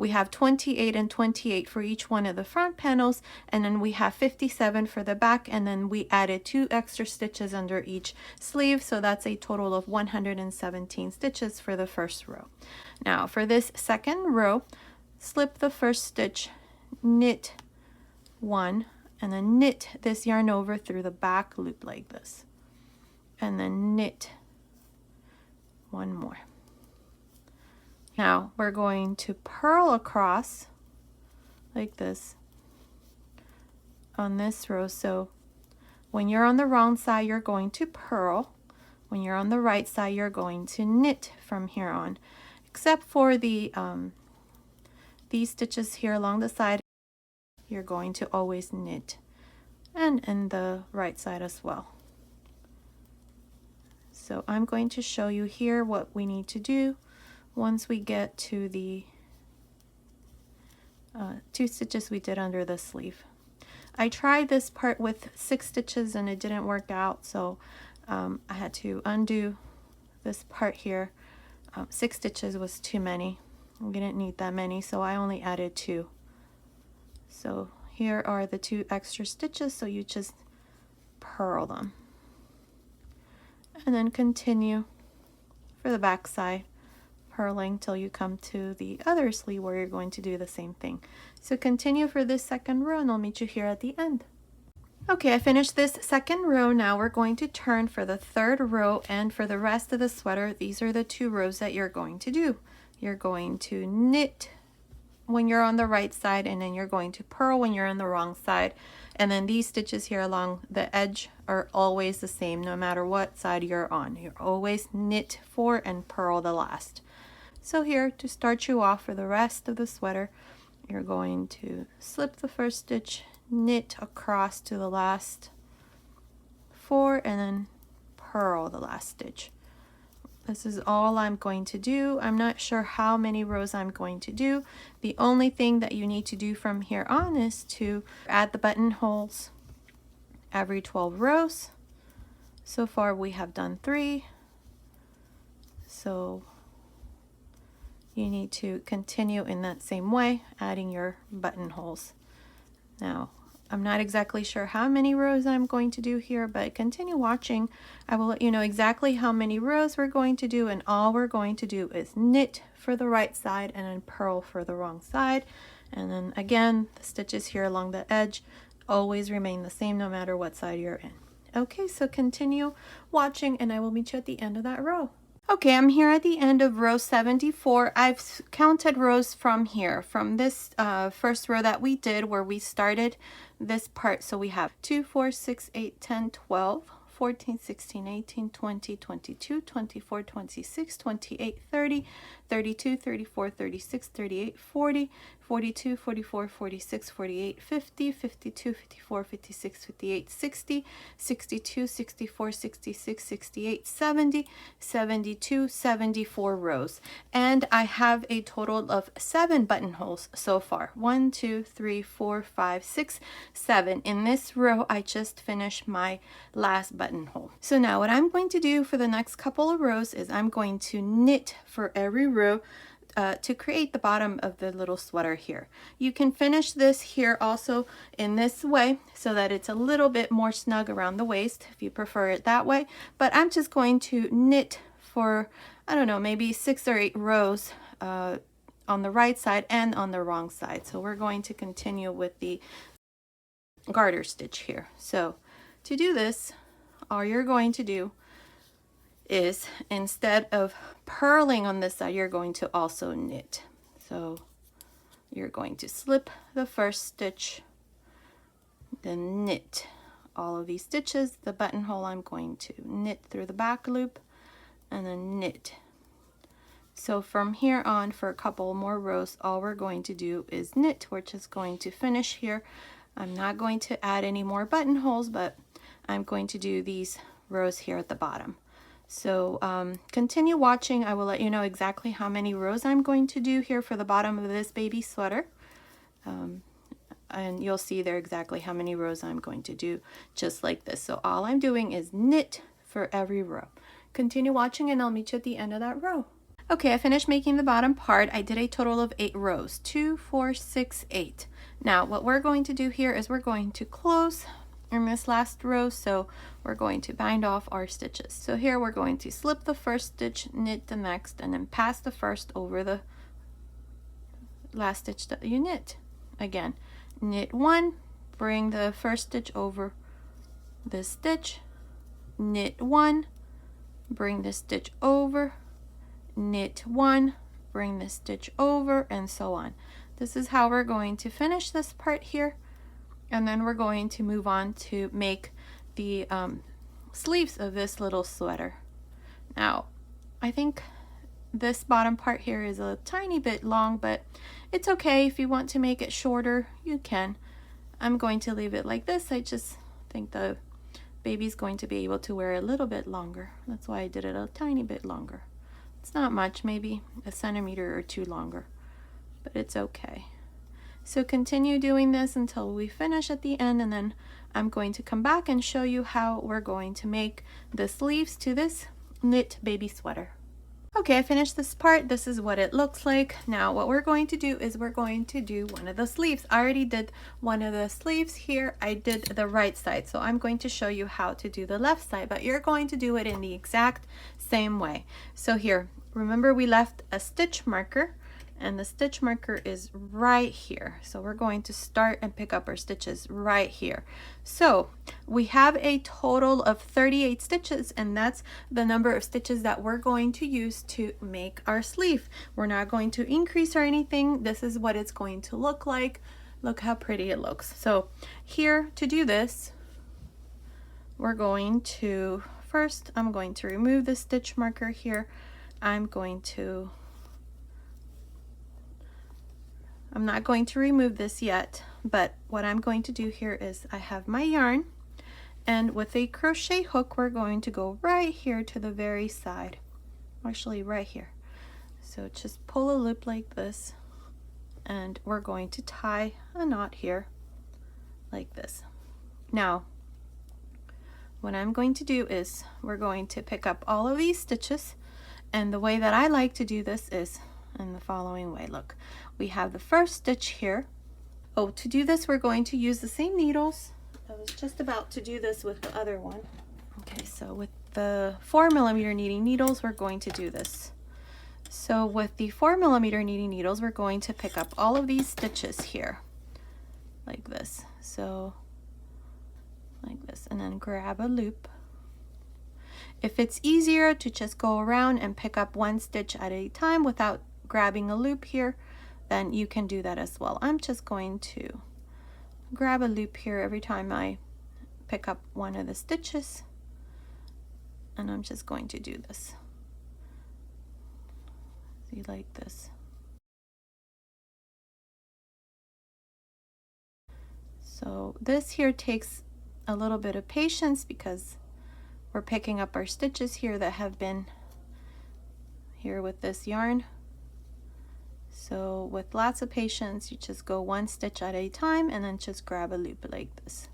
A: have 28 and 28 for each one of the front panels, and then we have 57 for the back, and then we added 2 extra stitches under each sleeve, so that's a total of 117 stitches for the first row. Now for this second row, slip the first stitch, knit 1, and then knit this yarn over through the back loop like this, and then knit 1 more. Now we're going to purl across like this on this row. So when you're on the wrong side, you're going to purl. When you're on the right side, you're going to knit from here on, except for the these stitches here along the side. You're going to always knit, and in the right side as well. So I'm going to show you here what we need to do once we get to the 2 stitches we did under the sleeve. I tried this part with 6 stitches and it didn't work out, so I had to undo this part here. 6 stitches was too many. We didn't need that many, so I only added 2. So here are the 2 extra stitches, so you just purl them. And then continue for the back side, purling till you come to the other sleeve where you're going to do the same thing. So continue for this second row and I'll meet you here at the end. Okay, I finished this second row. Now we're going to turn for the third row, and for the rest of the sweater, these are the 2 rows that you're going to do. You're going to knit when you're on the right side, and then you're going to purl when you're on the wrong side. And then these stitches here along the edge are always the same no matter what side you're on. You always knit 4 and purl the last. So here, to start you off for the rest of the sweater, you're going to slip the first stitch, knit across to the last 4, and then purl the last stitch. This is all I'm going to do. I'm not sure how many rows I'm going to do. The only thing that you need to do from here on is to add the buttonholes every 12 rows. So far we have done 3. So you need to continue in that same way, adding your buttonholes. Now, I'm not exactly sure how many rows I'm going to do here, but continue watching. I will let you know exactly how many rows we're going to do, and all we're going to do is knit for the right side and then purl for the wrong side. And then again, the stitches here along the edge always remain the same no matter what side you're in. Okay, so continue watching and I will meet you at the end of that row. Okay, I'm here at the end of row 74. I've counted rows from here, from this first row that we did where we started this part. So we have 2, 4, 6, 8, 10, 12, 14, 16, 18, 20, 22, 24, 26, 28, 30, 32, 34, 36, 38, 40, 42, 44, 46, 48, 50, 52, 54, 56, 58, 60, 62, 64, 66, 68, 70, 72, 74 rows. And I have a total of 7 buttonholes so far. 1, 2, 3, 4, 5, 6, 7. In this row, I just finished my last buttonhole. So now what I'm going to do for the next couple of rows is I'm going to knit for every row to create the bottom of the little sweater here. You can finish this here also in this way so that it's a little bit more snug around the waist if you prefer it that way. But I'm just going to knit for, I don't know, maybe 6 or 8 rows on the right side and on the wrong side. So we're going to continue with the garter stitch here. So to do this, all you're going to do is, instead of purling on this side, you're going to also knit. So you're going to slip the first stitch, then knit all of these stitches. The buttonhole, I'm going to knit through the back loop and then knit. So from here on, for a couple more rows, all we're going to do is knit. We're just going to finish here. I'm not going to add any more buttonholes, but I'm going to do these rows here at the bottom. So continue watching. I will let you know exactly how many rows I'm going to do here for the bottom of this baby sweater. And you'll see there exactly how many rows I'm going to do, just like this. So all I'm doing is knit for every row. Continue watching and I'll meet you at the end of that row. Okay, I finished making the bottom part. I did a total of 8 rows, 2, 4, 6, 8. Now what we're going to do here is we're going to close in this last row, so we're going to bind off our stitches. So here we're going to slip the first stitch, knit the next, and then pass the first over the last stitch that you knit. Again, knit 1, bring the first stitch over this stitch, knit 1, bring the stitch over, knit 1, bring the stitch over, and so on. This is how we're going to finish this part here. And then we're going to move on to make the sleeves of this little sweater. Now, I think this bottom part here is a tiny bit long, but it's okay. If you want to make it shorter, you can. I'm going to leave it like this. I just think the baby's going to be able to wear it a little bit longer. That's why I did it a tiny bit longer. It's not much, maybe a centimeter or 2 longer, but it's okay. So continue doing this until we finish at the end, and then I'm going to come back and show you how we're going to make the sleeves to this knit baby sweater. Okay, I finished this part. This is what it looks like. Now what we're going to do is we're going to do one of the sleeves. I already did one of the sleeves here. I did the right side, so I'm going to show you how to do the left side, but you're going to do it in the exact same way. So here, remember we left a stitch marker, and the stitch marker is right here. So we're going to start and pick up our stitches right here. So we have a total of 38 stitches, and that's the number of stitches that we're going to use to make our sleeve. We're not going to increase or anything. This is what it's going to look like. Look how pretty it looks. So here, to do this, we're going to, first I'm going to remove the stitch marker here. I'm not going to remove this yet, but what I'm going to do here is I have my yarn, and with a crochet hook we're going to go right here to the very side, actually right here. So just pull a loop like this, and we're going to tie a knot here like this. Now what I'm going to do is we're going to pick up all of these stitches, and the way that I like to do this is in the following way. Look, we have the first stitch here. Oh, to do this we're going to use the same needles. I was just about to do this with the other one. Okay, so with the 4mm knitting needles we're going to do this. So with the 4mm knitting needles we're going to pick up all of these stitches here like this. So like this, and then grab a loop. If it's easier to just go around and pick up one stitch at a time without grabbing a loop here, then you can do that as well. I'm just going to grab a loop here every time I pick up one of the stitches, and I'm just going to do this. See, like this. So this here takes a little bit of patience because we're picking up our stitches here that have been here with this yarn. So with lots of patience, you just go one stitch at a time and then just grab a loop like this,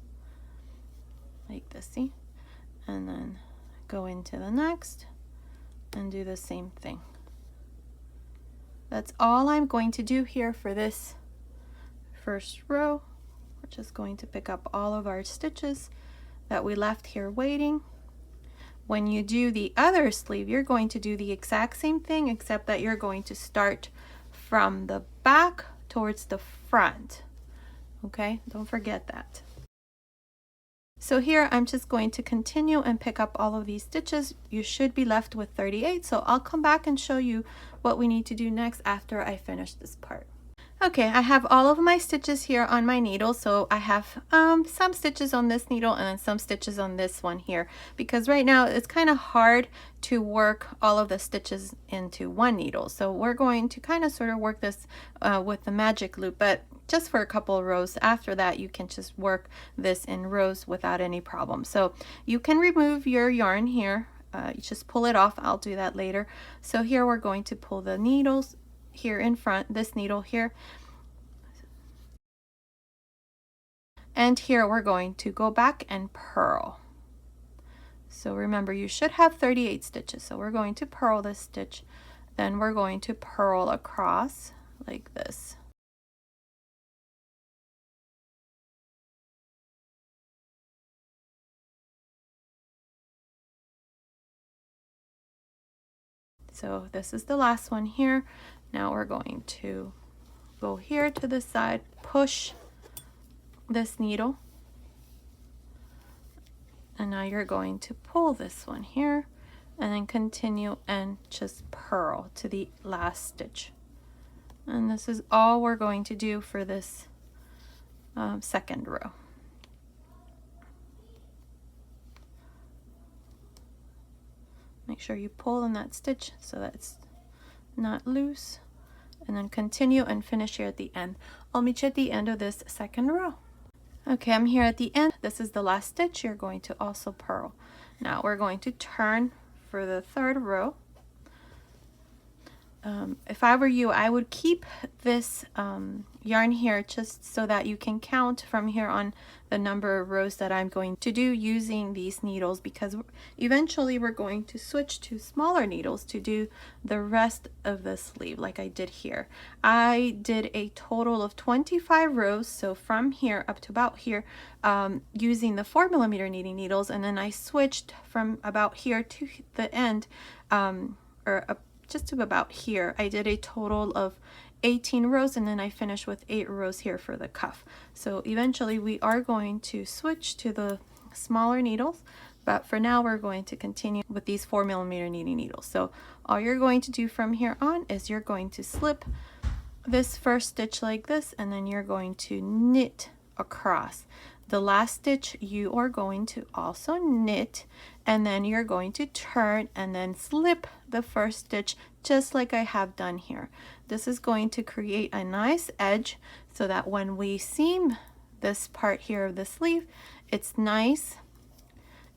A: see? And then go into the next and do the same thing. That's all I'm going to do here for this first row. We're just going to pick up all of our stitches that we left here waiting. When you do the other sleeve, you're going to do the exact same thing, except that you're going to start from the back towards the front. Okay, don't forget that. So here I'm just going to continue and pick up all of these stitches. You should be left with 38, so I'll come back and show you what we need to do next after I finish this part. Okay, I have all of my stitches here on my needle. So I have some stitches on this needle and then some stitches on this one here, because right now it's kind of hard to work all of the stitches into one needle. So we're going to kind of sort of work this with the magic loop, but just for a couple of rows. After that, you can just work this in rows without any problem. So you can remove your yarn here. You just pull it off. I'll do that later. So here we're going to pull the needles here in front, this needle here, and here we're going to go back and purl. So remember, you should have 38 stitches. So we're going to purl this stitch, then we're going to purl across like this. So this is the last one here. Now we're going to go here to the side, push this needle, and now you're going to pull this one here and then continue and just purl to the last stitch. And this is all we're going to do for this second row. Make sure you pull in that stitch so that it's not loose, and then continue and finish here at the end. I'll meet you at the end of this second row. Okay, I'm here at the end. This is the last stitch. You're going to also purl. Now we're going to turn for the third row. If I were you, I would keep this yarn here just so that you can count from here on the number of rows that I'm going to do using these needles, because eventually we're going to switch to smaller needles to do the rest of the sleeve like I did here. I did a total of 25 rows, so from here up to about here, using the 4mm knitting needles, and then I switched from about here to the end, just to about here. I did a total of 18 rows, and then I finished with 8 rows here for the cuff. So eventually we are going to switch to the smaller needles, but for now we're going to continue with these 4mm knitting needles. So all you're going to do from here on is you're going to slip this first stitch like this, and then you're going to knit across. The last stitch you are going to also knit, and then you're going to turn and then slip the first stitch just like I have done here. This is going to create a nice edge so that when we seam this part here of the sleeve, it's nice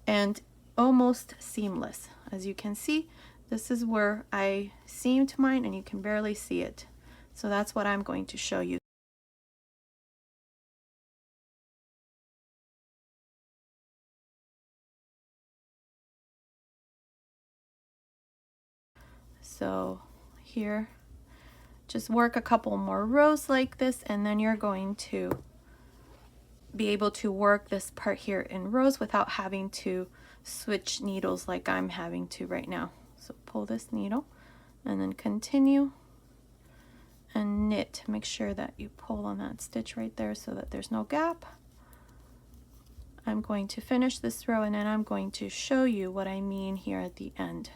A: and almost seamless. As you can see, this is where I seamed mine and you can barely see it. So that's what I'm going to show you. So here, just work a couple more rows like this, and then you're going to be able to work this part here in rows without having to switch needles like I'm having to right now. So pull this needle and then continue and knit. Make sure that you pull on that stitch right there so that there's no gap. I'm going to finish this row, and then I'm going to show you what I mean here at the end.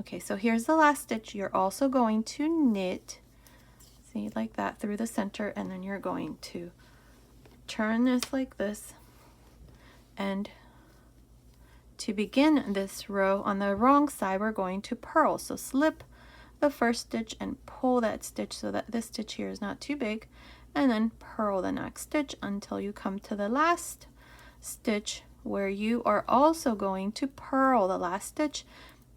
A: Okay, so here's the last stitch. You're also going to knit. See, like that through the center, and then you're going to turn this like this. And to begin this row on the wrong side, we're going to purl. So slip the first stitch and pull that stitch so that this stitch here is not too big, and then purl the next stitch until you come to the last stitch, where you are also going to purl the last stitch,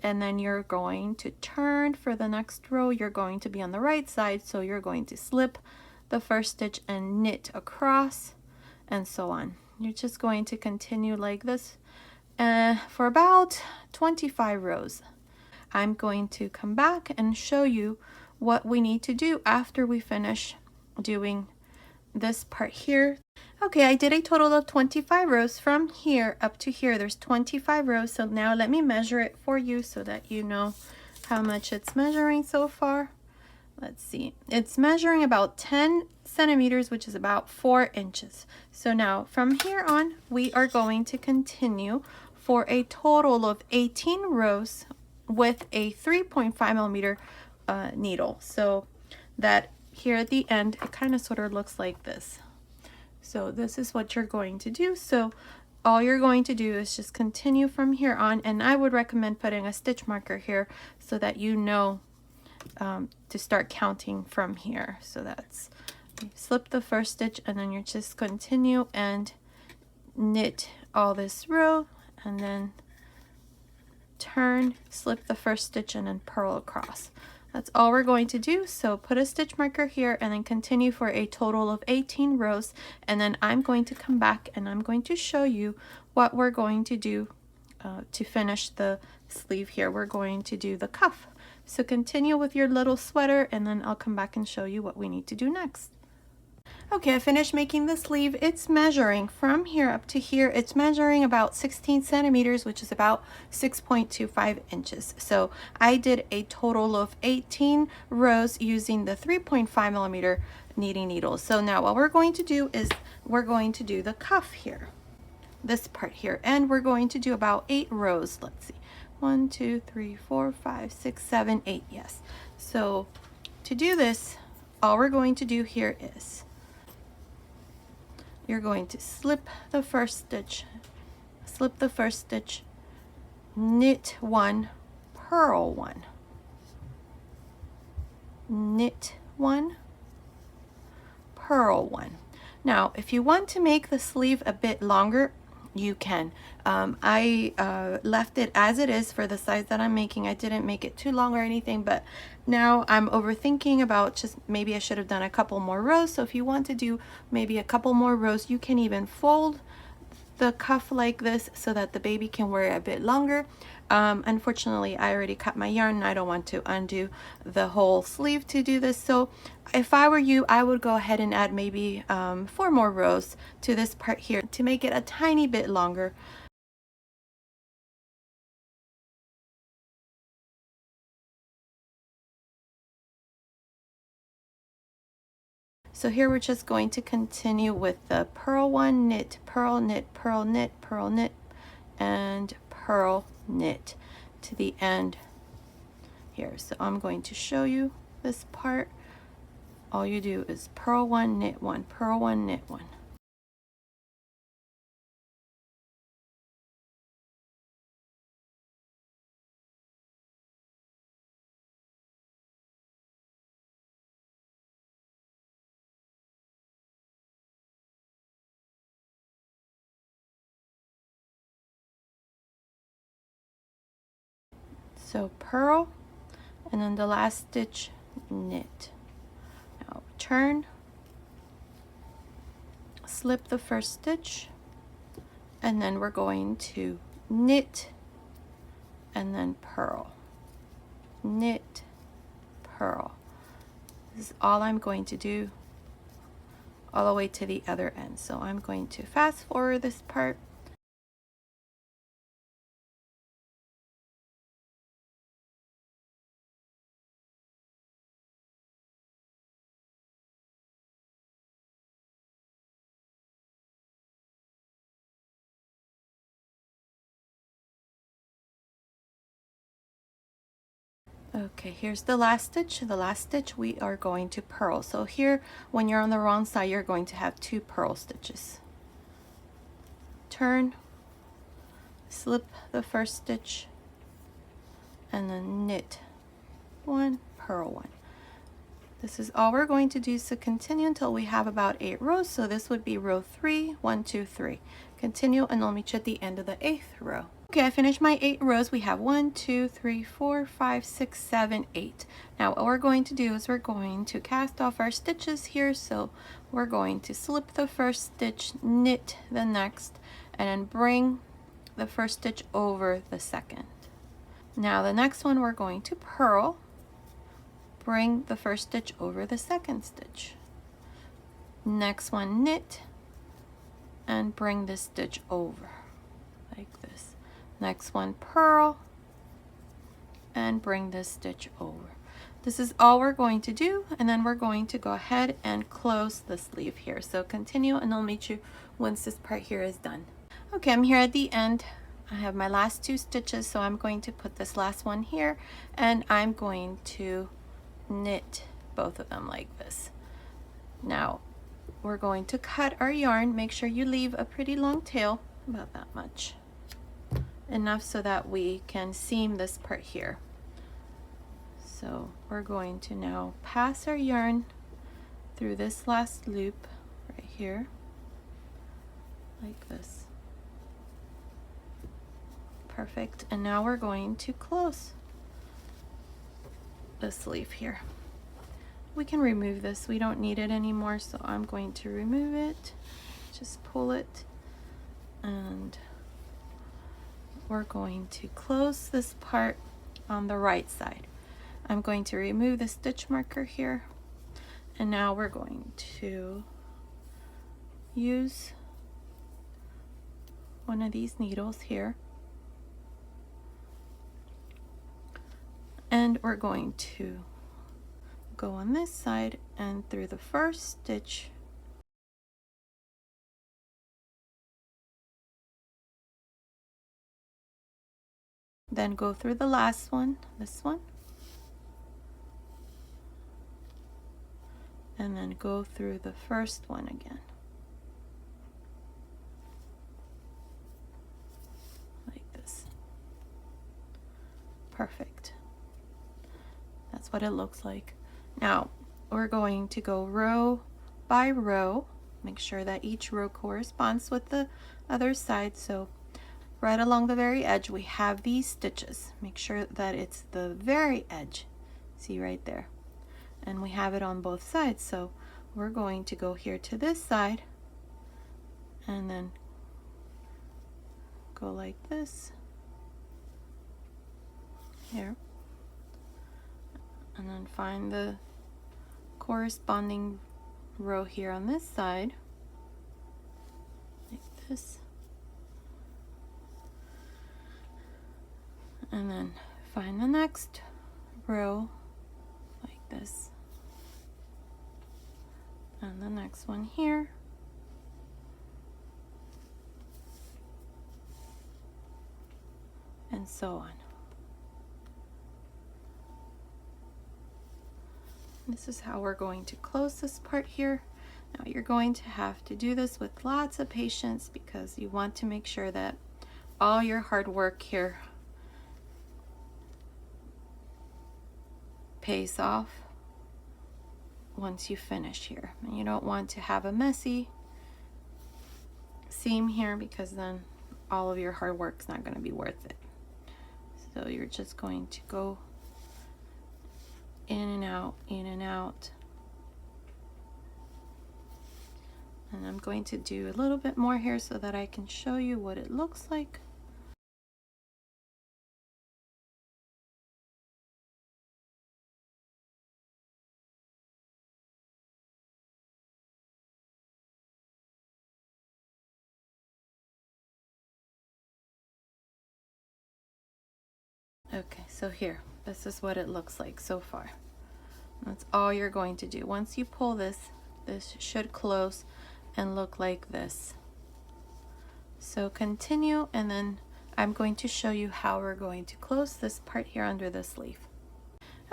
A: and then you're going to turn for the next row. You're going to be on the right side, so you're going to slip the first stitch and knit across, and so on. You're just going to continue like this for about 25 rows. I'm going to come back and show you what we need to do after we finish doing this part here. Okay, I did a total of 25 rows from here up to here. There's 25 rows. So now let me measure it for you so that you know how much it's measuring so far. Let's see. It's measuring about 10 centimeters, which is about 4 inches. So now from here on, we are going to continue for a total of 18 rows with a 3.5 millimeter needle. So that here at the end, it kind of sort of looks like this. So this is what you're going to do. So all you're going to do is just continue from here on, and I would recommend putting a stitch marker here so that you know to start counting from here. So that's, slip the first stitch, and then you just continue and knit all this row, and then turn, slip the first stitch, and then purl across. That's all we're going to do. So put a stitch marker here and then continue for a total of 18 rows, and then I'm going to come back and I'm going to show you what we're going to do to finish the sleeve here. We're going to do the cuff. So continue with your little sweater, and then I'll come back and show you what we need to do next. Okay, I finished making the sleeve. It's measuring from here up to here. It's measuring about 16 centimeters, which is about 6.25 inches. So I did a total of 18 rows using the 3.5 millimeter knitting needle. So now what we're going to do is we're going to do the cuff here, this part here, and we're going to do about 8 rows. Let's see, 1, 2, 3, 4, 5, 6, 7, 8. Yes. So to do this, all we're going to do here is you're going to slip the first stitch, knit 1, purl 1, knit 1, purl 1. Now, if you want to make the sleeve a bit longer, you can. I left it as it is for the size that I'm making. I didn't make it too long or anything, but now I'm overthinking about just maybe I should have done a couple more rows. So if you want to do maybe a couple more rows, you can even fold the cuff like this so that the baby can wear it a bit longer. Unfortunately, I already cut my yarn and I don't want to undo the whole sleeve to do this. So if I were you, I would go ahead and add maybe 4 more rows to this part here to make it a tiny bit longer. So here we're just going to continue with the purl 1, knit, purl, knit, purl, knit, purl, knit, and purl, knit to the end here. So I'm going to show you this part. All you do is purl 1, knit 1, purl 1, knit 1. So purl, and then the last stitch, knit. Now turn, slip the first stitch, and then we're going to knit and then purl, knit, purl. This is all I'm going to do all the way to the other end. So I'm going to fast forward this part. Okay, here's the last stitch. The last stitch we are going to purl. So here, when you're on the wrong side, you're going to have 2 purl stitches. Turn, slip the first stitch, and then knit 1, purl 1. This is all we're going to do, so continue until we have about 8 rows. So this would be row 3, 1, 2, 3. Continue, and I'll meet you at the end of the 8th row. Okay, I finished my 8 rows. We have 1, 2, 3, 4, 5, 6, 7, 8. Now what we're going to do is we're going to cast off our stitches here. So we're going to slip the first stitch, knit the next, and then bring the first stitch over the second. Now the next one we're going to purl. Bring the first stitch over the second stitch. Next one, knit, and bring this stitch over like this. Next one, purl, and bring this stitch over. This is all we're going to do, and then we're going to go ahead and close the sleeve here. So continue, and I'll meet you once this part here is done. Okay, I'm here at the end. I have my last 2 stitches, so I'm going to put this last one here, and I'm going to knit both of them like this. Now we're going to cut our yarn. Make sure you leave a pretty long tail, about that much, enough so that we can seam this part here. So we're going to now pass our yarn through this last loop right here like this. Perfect. And now we're going to close the sleeve here. We can remove this, we don't need it anymore, so I'm going to remove it. Just pull it, and we're going to close this part on the right side. I'm going to remove the stitch marker here, and now we're going to use one of these needles here, and we're going to go on this side and through the first stitch, then go through the last one, this one, and then go through the first one again like this. Perfect. That's what it looks like. Now we're going to go row by row, make sure that each row corresponds with the other side. So right along the very edge we have these stitches. Make sure that it's the very edge, see right there, and we have it on both sides. So we're going to go here to this side and then go like this here, and then find the corresponding row here on this side like this, and then find the next row like this, and the next one here, and so on. This is how we're going to close this part here. Now you're going to have to do this with lots of patience because you want to make sure that all your hard work here pays off once you finish here. And you don't want to have a messy seam here because then all of your hard work's not going to be worth it. So you're just going to go in and out, in and out. And I'm going to do a little bit more here so that I can show you what it looks like. Okay, so here, this is what it looks like so far. That's all you're going to do. Once you pull this, this should close and look like this. So continue, and then I'm going to show you how we're going to close this part here under the sleeve.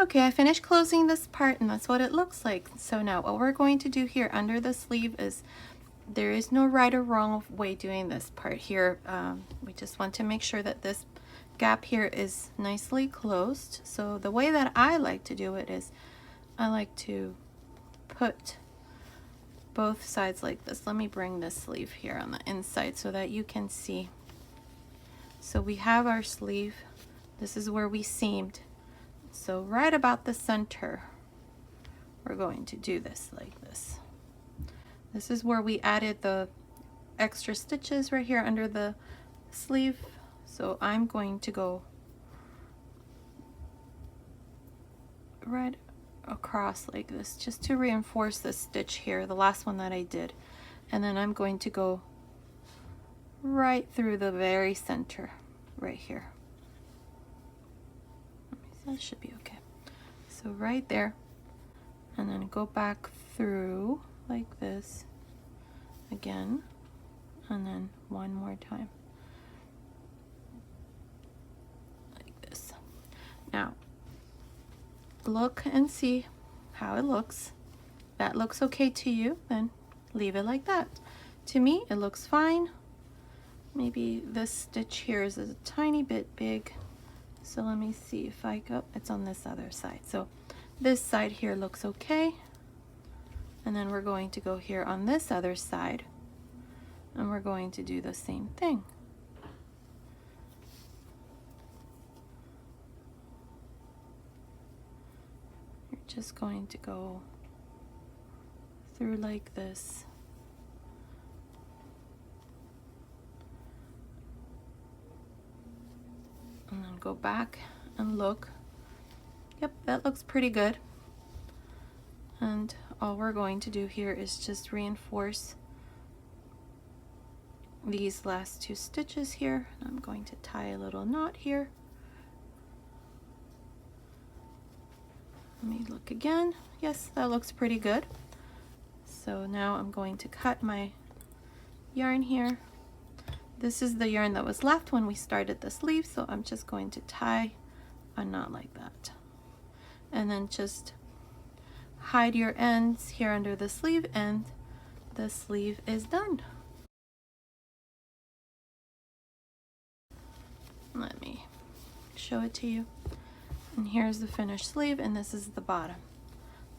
A: Okay, I finished closing this part and that's what it looks like. So now what we're going to do here under the sleeve is, there is no right or wrong way doing this part here. We just want to make sure that this gap here is nicely closed. So the way that I like to do it is, I like to put both sides like this. Let me bring this sleeve here on the inside so that you can see. So we have our sleeve. This is where we seamed. So right about the center, we're going to do this like this. This is where we added the extra stitches right here under the sleeve. So I'm going to go right across like this just to reinforce the stitch here, the last one that I did. And then I'm going to go right through the very center right here. That should be okay. So right there, and then go back through like this again, and then one more time like this. Now look and see how it looks. That looks okay to you, then leave it like that. To me it looks fine. Maybe this stitch here is a tiny bit big, so let me see if I go, it's on this other side. So this side here looks okay. And then we're going to go here on this other side and we're going to do the same thing. You're just going to go through like this. And then go back and look. Yep, that looks pretty good. And all we're going to do here is just reinforce these last two stitches here. I'm going to tie a little knot here. Let me look again. Yes, that looks pretty good. So now I'm going to cut my yarn here. This is the yarn that was left when we started the sleeve, so I'm just going to tie a knot like that. And then just hide your ends here under the sleeve, and the sleeve is done. Let me show it to you. And here's the finished sleeve, and this is the bottom.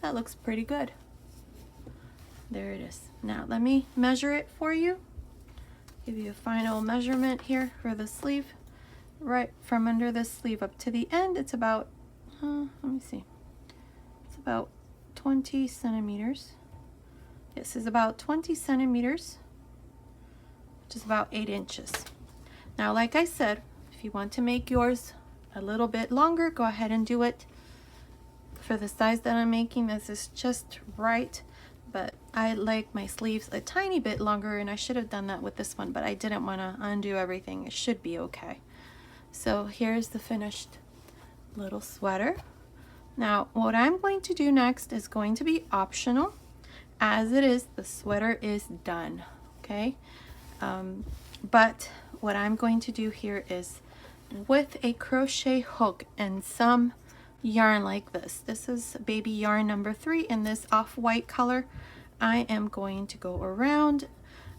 A: That looks pretty good. There it is. Now let me measure it for you. Give you a final measurement here for the sleeve. Right from under the sleeve up to the end, it's about, let me see. It's about 20 centimeters. This is about 20 centimeters, which is about 8 inches. Now, like I said, if you want to make yours a little bit longer, go ahead and do it. For the size that I'm making, this is just right, but I like my sleeves a tiny bit longer, and I should have done that with this one, but I didn't want to undo everything. It should be okay. So here's the finished little sweater. Now, what I'm going to do next is going to be optional. As it is, the sweater is done, okay? But what I'm going to do here is, with a crochet hook and some yarn like this. This is baby yarn number 3 in this off-white color. I am going to go around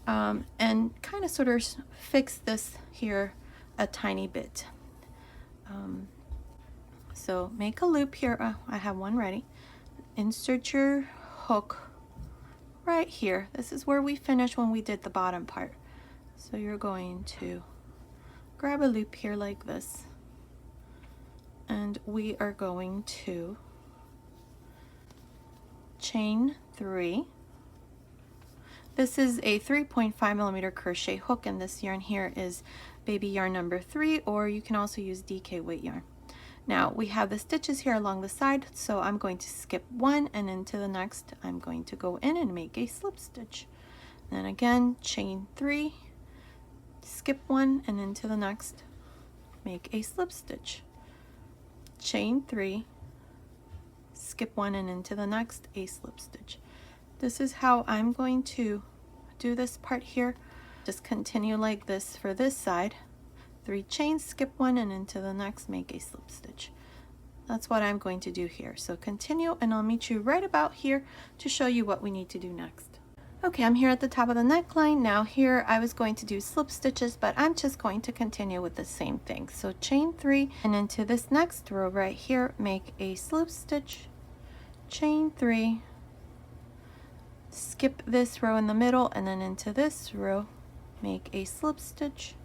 A: and kind of sort of fix this here a tiny bit. So make a loop here. I have one ready. Insert your hook right here. This is where we finished when we did the bottom part. So you're going to grab a loop here like this, and we are going to chain 3. This is a 3.5 millimeter crochet hook, and this yarn here is baby yarn number 3, or you can also use DK weight yarn. Now we have the stitches here along the side, so I'm going to skip one, and into the next I'm going to go in and make a slip stitch. Then again, chain 3, skip one, and into the next make a slip stitch. Chain 3, skip one, and into the next a slip stitch. This is how I'm going to do this part here. Just continue like this for this side. 3 chains, skip one, and into the next make a slip stitch. That's what I'm going to do here. So continue, and I'll meet you right about here to show you what we need to do next. Okay, I'm here at the top of the neckline. Now here I was going to do slip stitches, but I'm just going to continue with the same thing. So chain 3, and into this next row right here, make a slip stitch, chain 3, skip this row in the middle, and then into this row, make a slip stitch,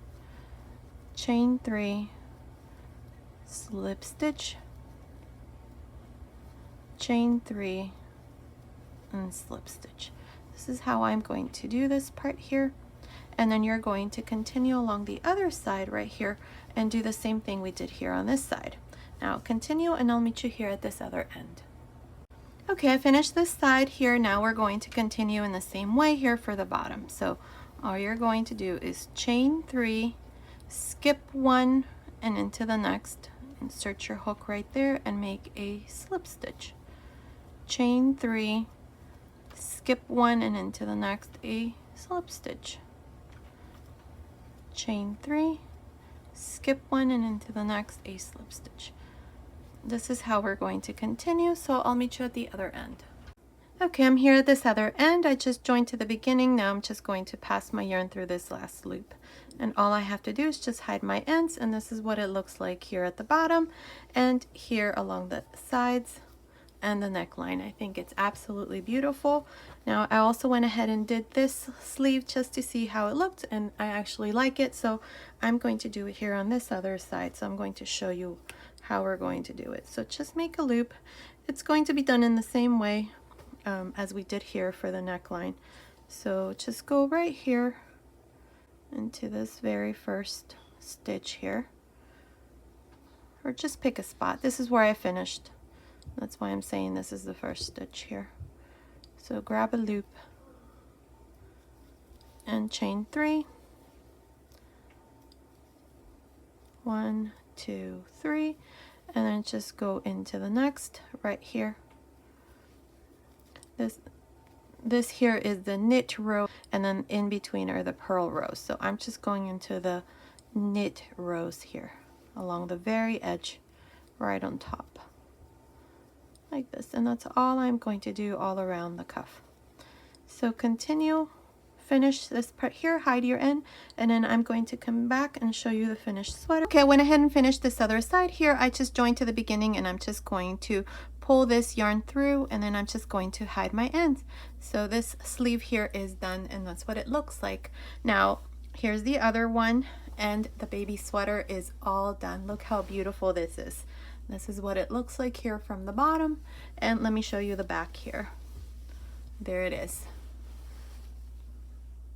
A: chain 3, slip stitch, chain 3, and slip stitch. This is how I'm going to do this part here, and then you're going to continue along the other side right here and do the same thing we did here on this side. Now continue, and I'll meet you here at this other end. Okay, I finished this side here. Now we're going to continue in the same way here for the bottom. So all you're going to do is chain 3, skip 1 and into the next, insert your hook right there and make a slip stitch, chain 3, skip 1 and into the next, a slip stitch, chain 3, skip 1 and into the next, a slip stitch. This is how we're going to continue, so I'll meet you at the other end. Okay, I'm here at this other end. I just joined to the beginning. Now I'm just going to pass my yarn through this last loop, and all I have to do is just hide my ends, and this is what it looks like here at the bottom and here along the sides and the neckline. I think it's absolutely beautiful. Now I also went ahead and did this sleeve just to see how it looked, and I actually like it, so I'm going to do it here on this other side. So I'm going to show you how we're going to do it. So just make a loop. It's going to be done in the same way as we did here for the neckline. So just go right here into this very first stitch here, or just pick a spot. This is where I finished. That's why I'm saying this is the first stitch here. So grab a loop and chain 3, 1, 2, 3, and then just go into the next right here. This here is the knit row, and then in between are the purl rows. So I'm just going into the knit rows here along the very edge right on top like this, and that's all I'm going to do all around the cuff. So continue, finish this part here, hide your end, and then I'm going to come back and show you the finished sweater. Okay, I went ahead and finished this other side here. I just joined to the beginning, and I'm just going to pull this yarn through, and then I'm just going to hide my ends. So this sleeve here is done, and that's what it looks like. Now here's the other one, and the baby sweater is all done. Look how beautiful this is. This is what it looks like here from the bottom, and let me show you the back here. There it is.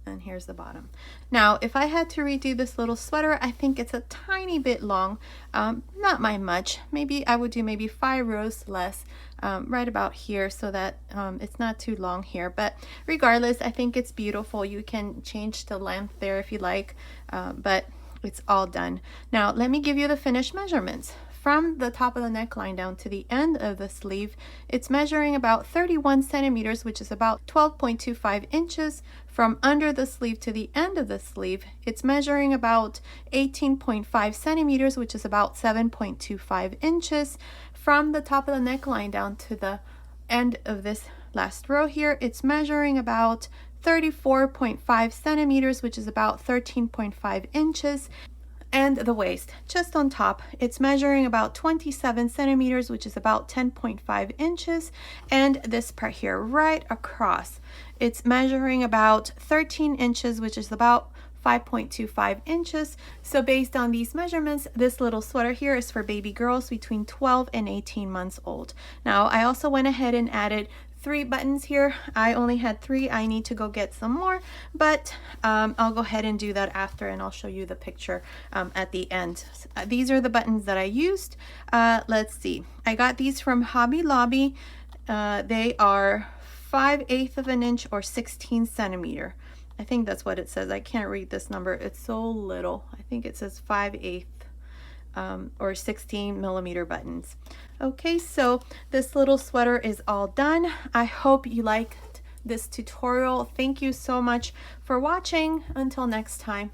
A: And here's the bottom. Now if I had to redo this little sweater, I think it's a tiny bit long, not by much. Maybe I would do maybe 5 rows less, right about here, so that it's not too long here. But regardless, I think it's beautiful. You can change the length there if you like, but it's all done. Now let me give you the finished measurements. From the top of the neckline down to the end of the sleeve, it's measuring about 31 centimeters, which is about 12.25 inches. From under the sleeve to the end of the sleeve, it's measuring about 18.5 centimeters, which is about 7.25 inches. From the top of the neckline down to the end of this last row here, it's measuring about 34.5 centimeters, which is about 13.5 inches. And the waist, just on top, it's measuring about 27 centimeters, which is about 10.5 inches. And this part here right across, it's measuring about 13 inches, which is about 5.25 inches. So based on these measurements, this little sweater here is for baby girls between 12 and 18 months old. Now I also went ahead and added 3 buttons here. I only had 3. I need to go get some more, but I'll go ahead and do that after, and I'll show you the picture at the end. These are the buttons that I used. Let's see. I got these from Hobby Lobby. They are 5/8 of an inch or 16 centimeter. I think that's what it says. I can't read this number. It's so little. I think it says 5/8 or 16 millimeter buttons. Okay, so this little sweater is all done. I hope you liked this tutorial. Thank you so much for watching. Until next time.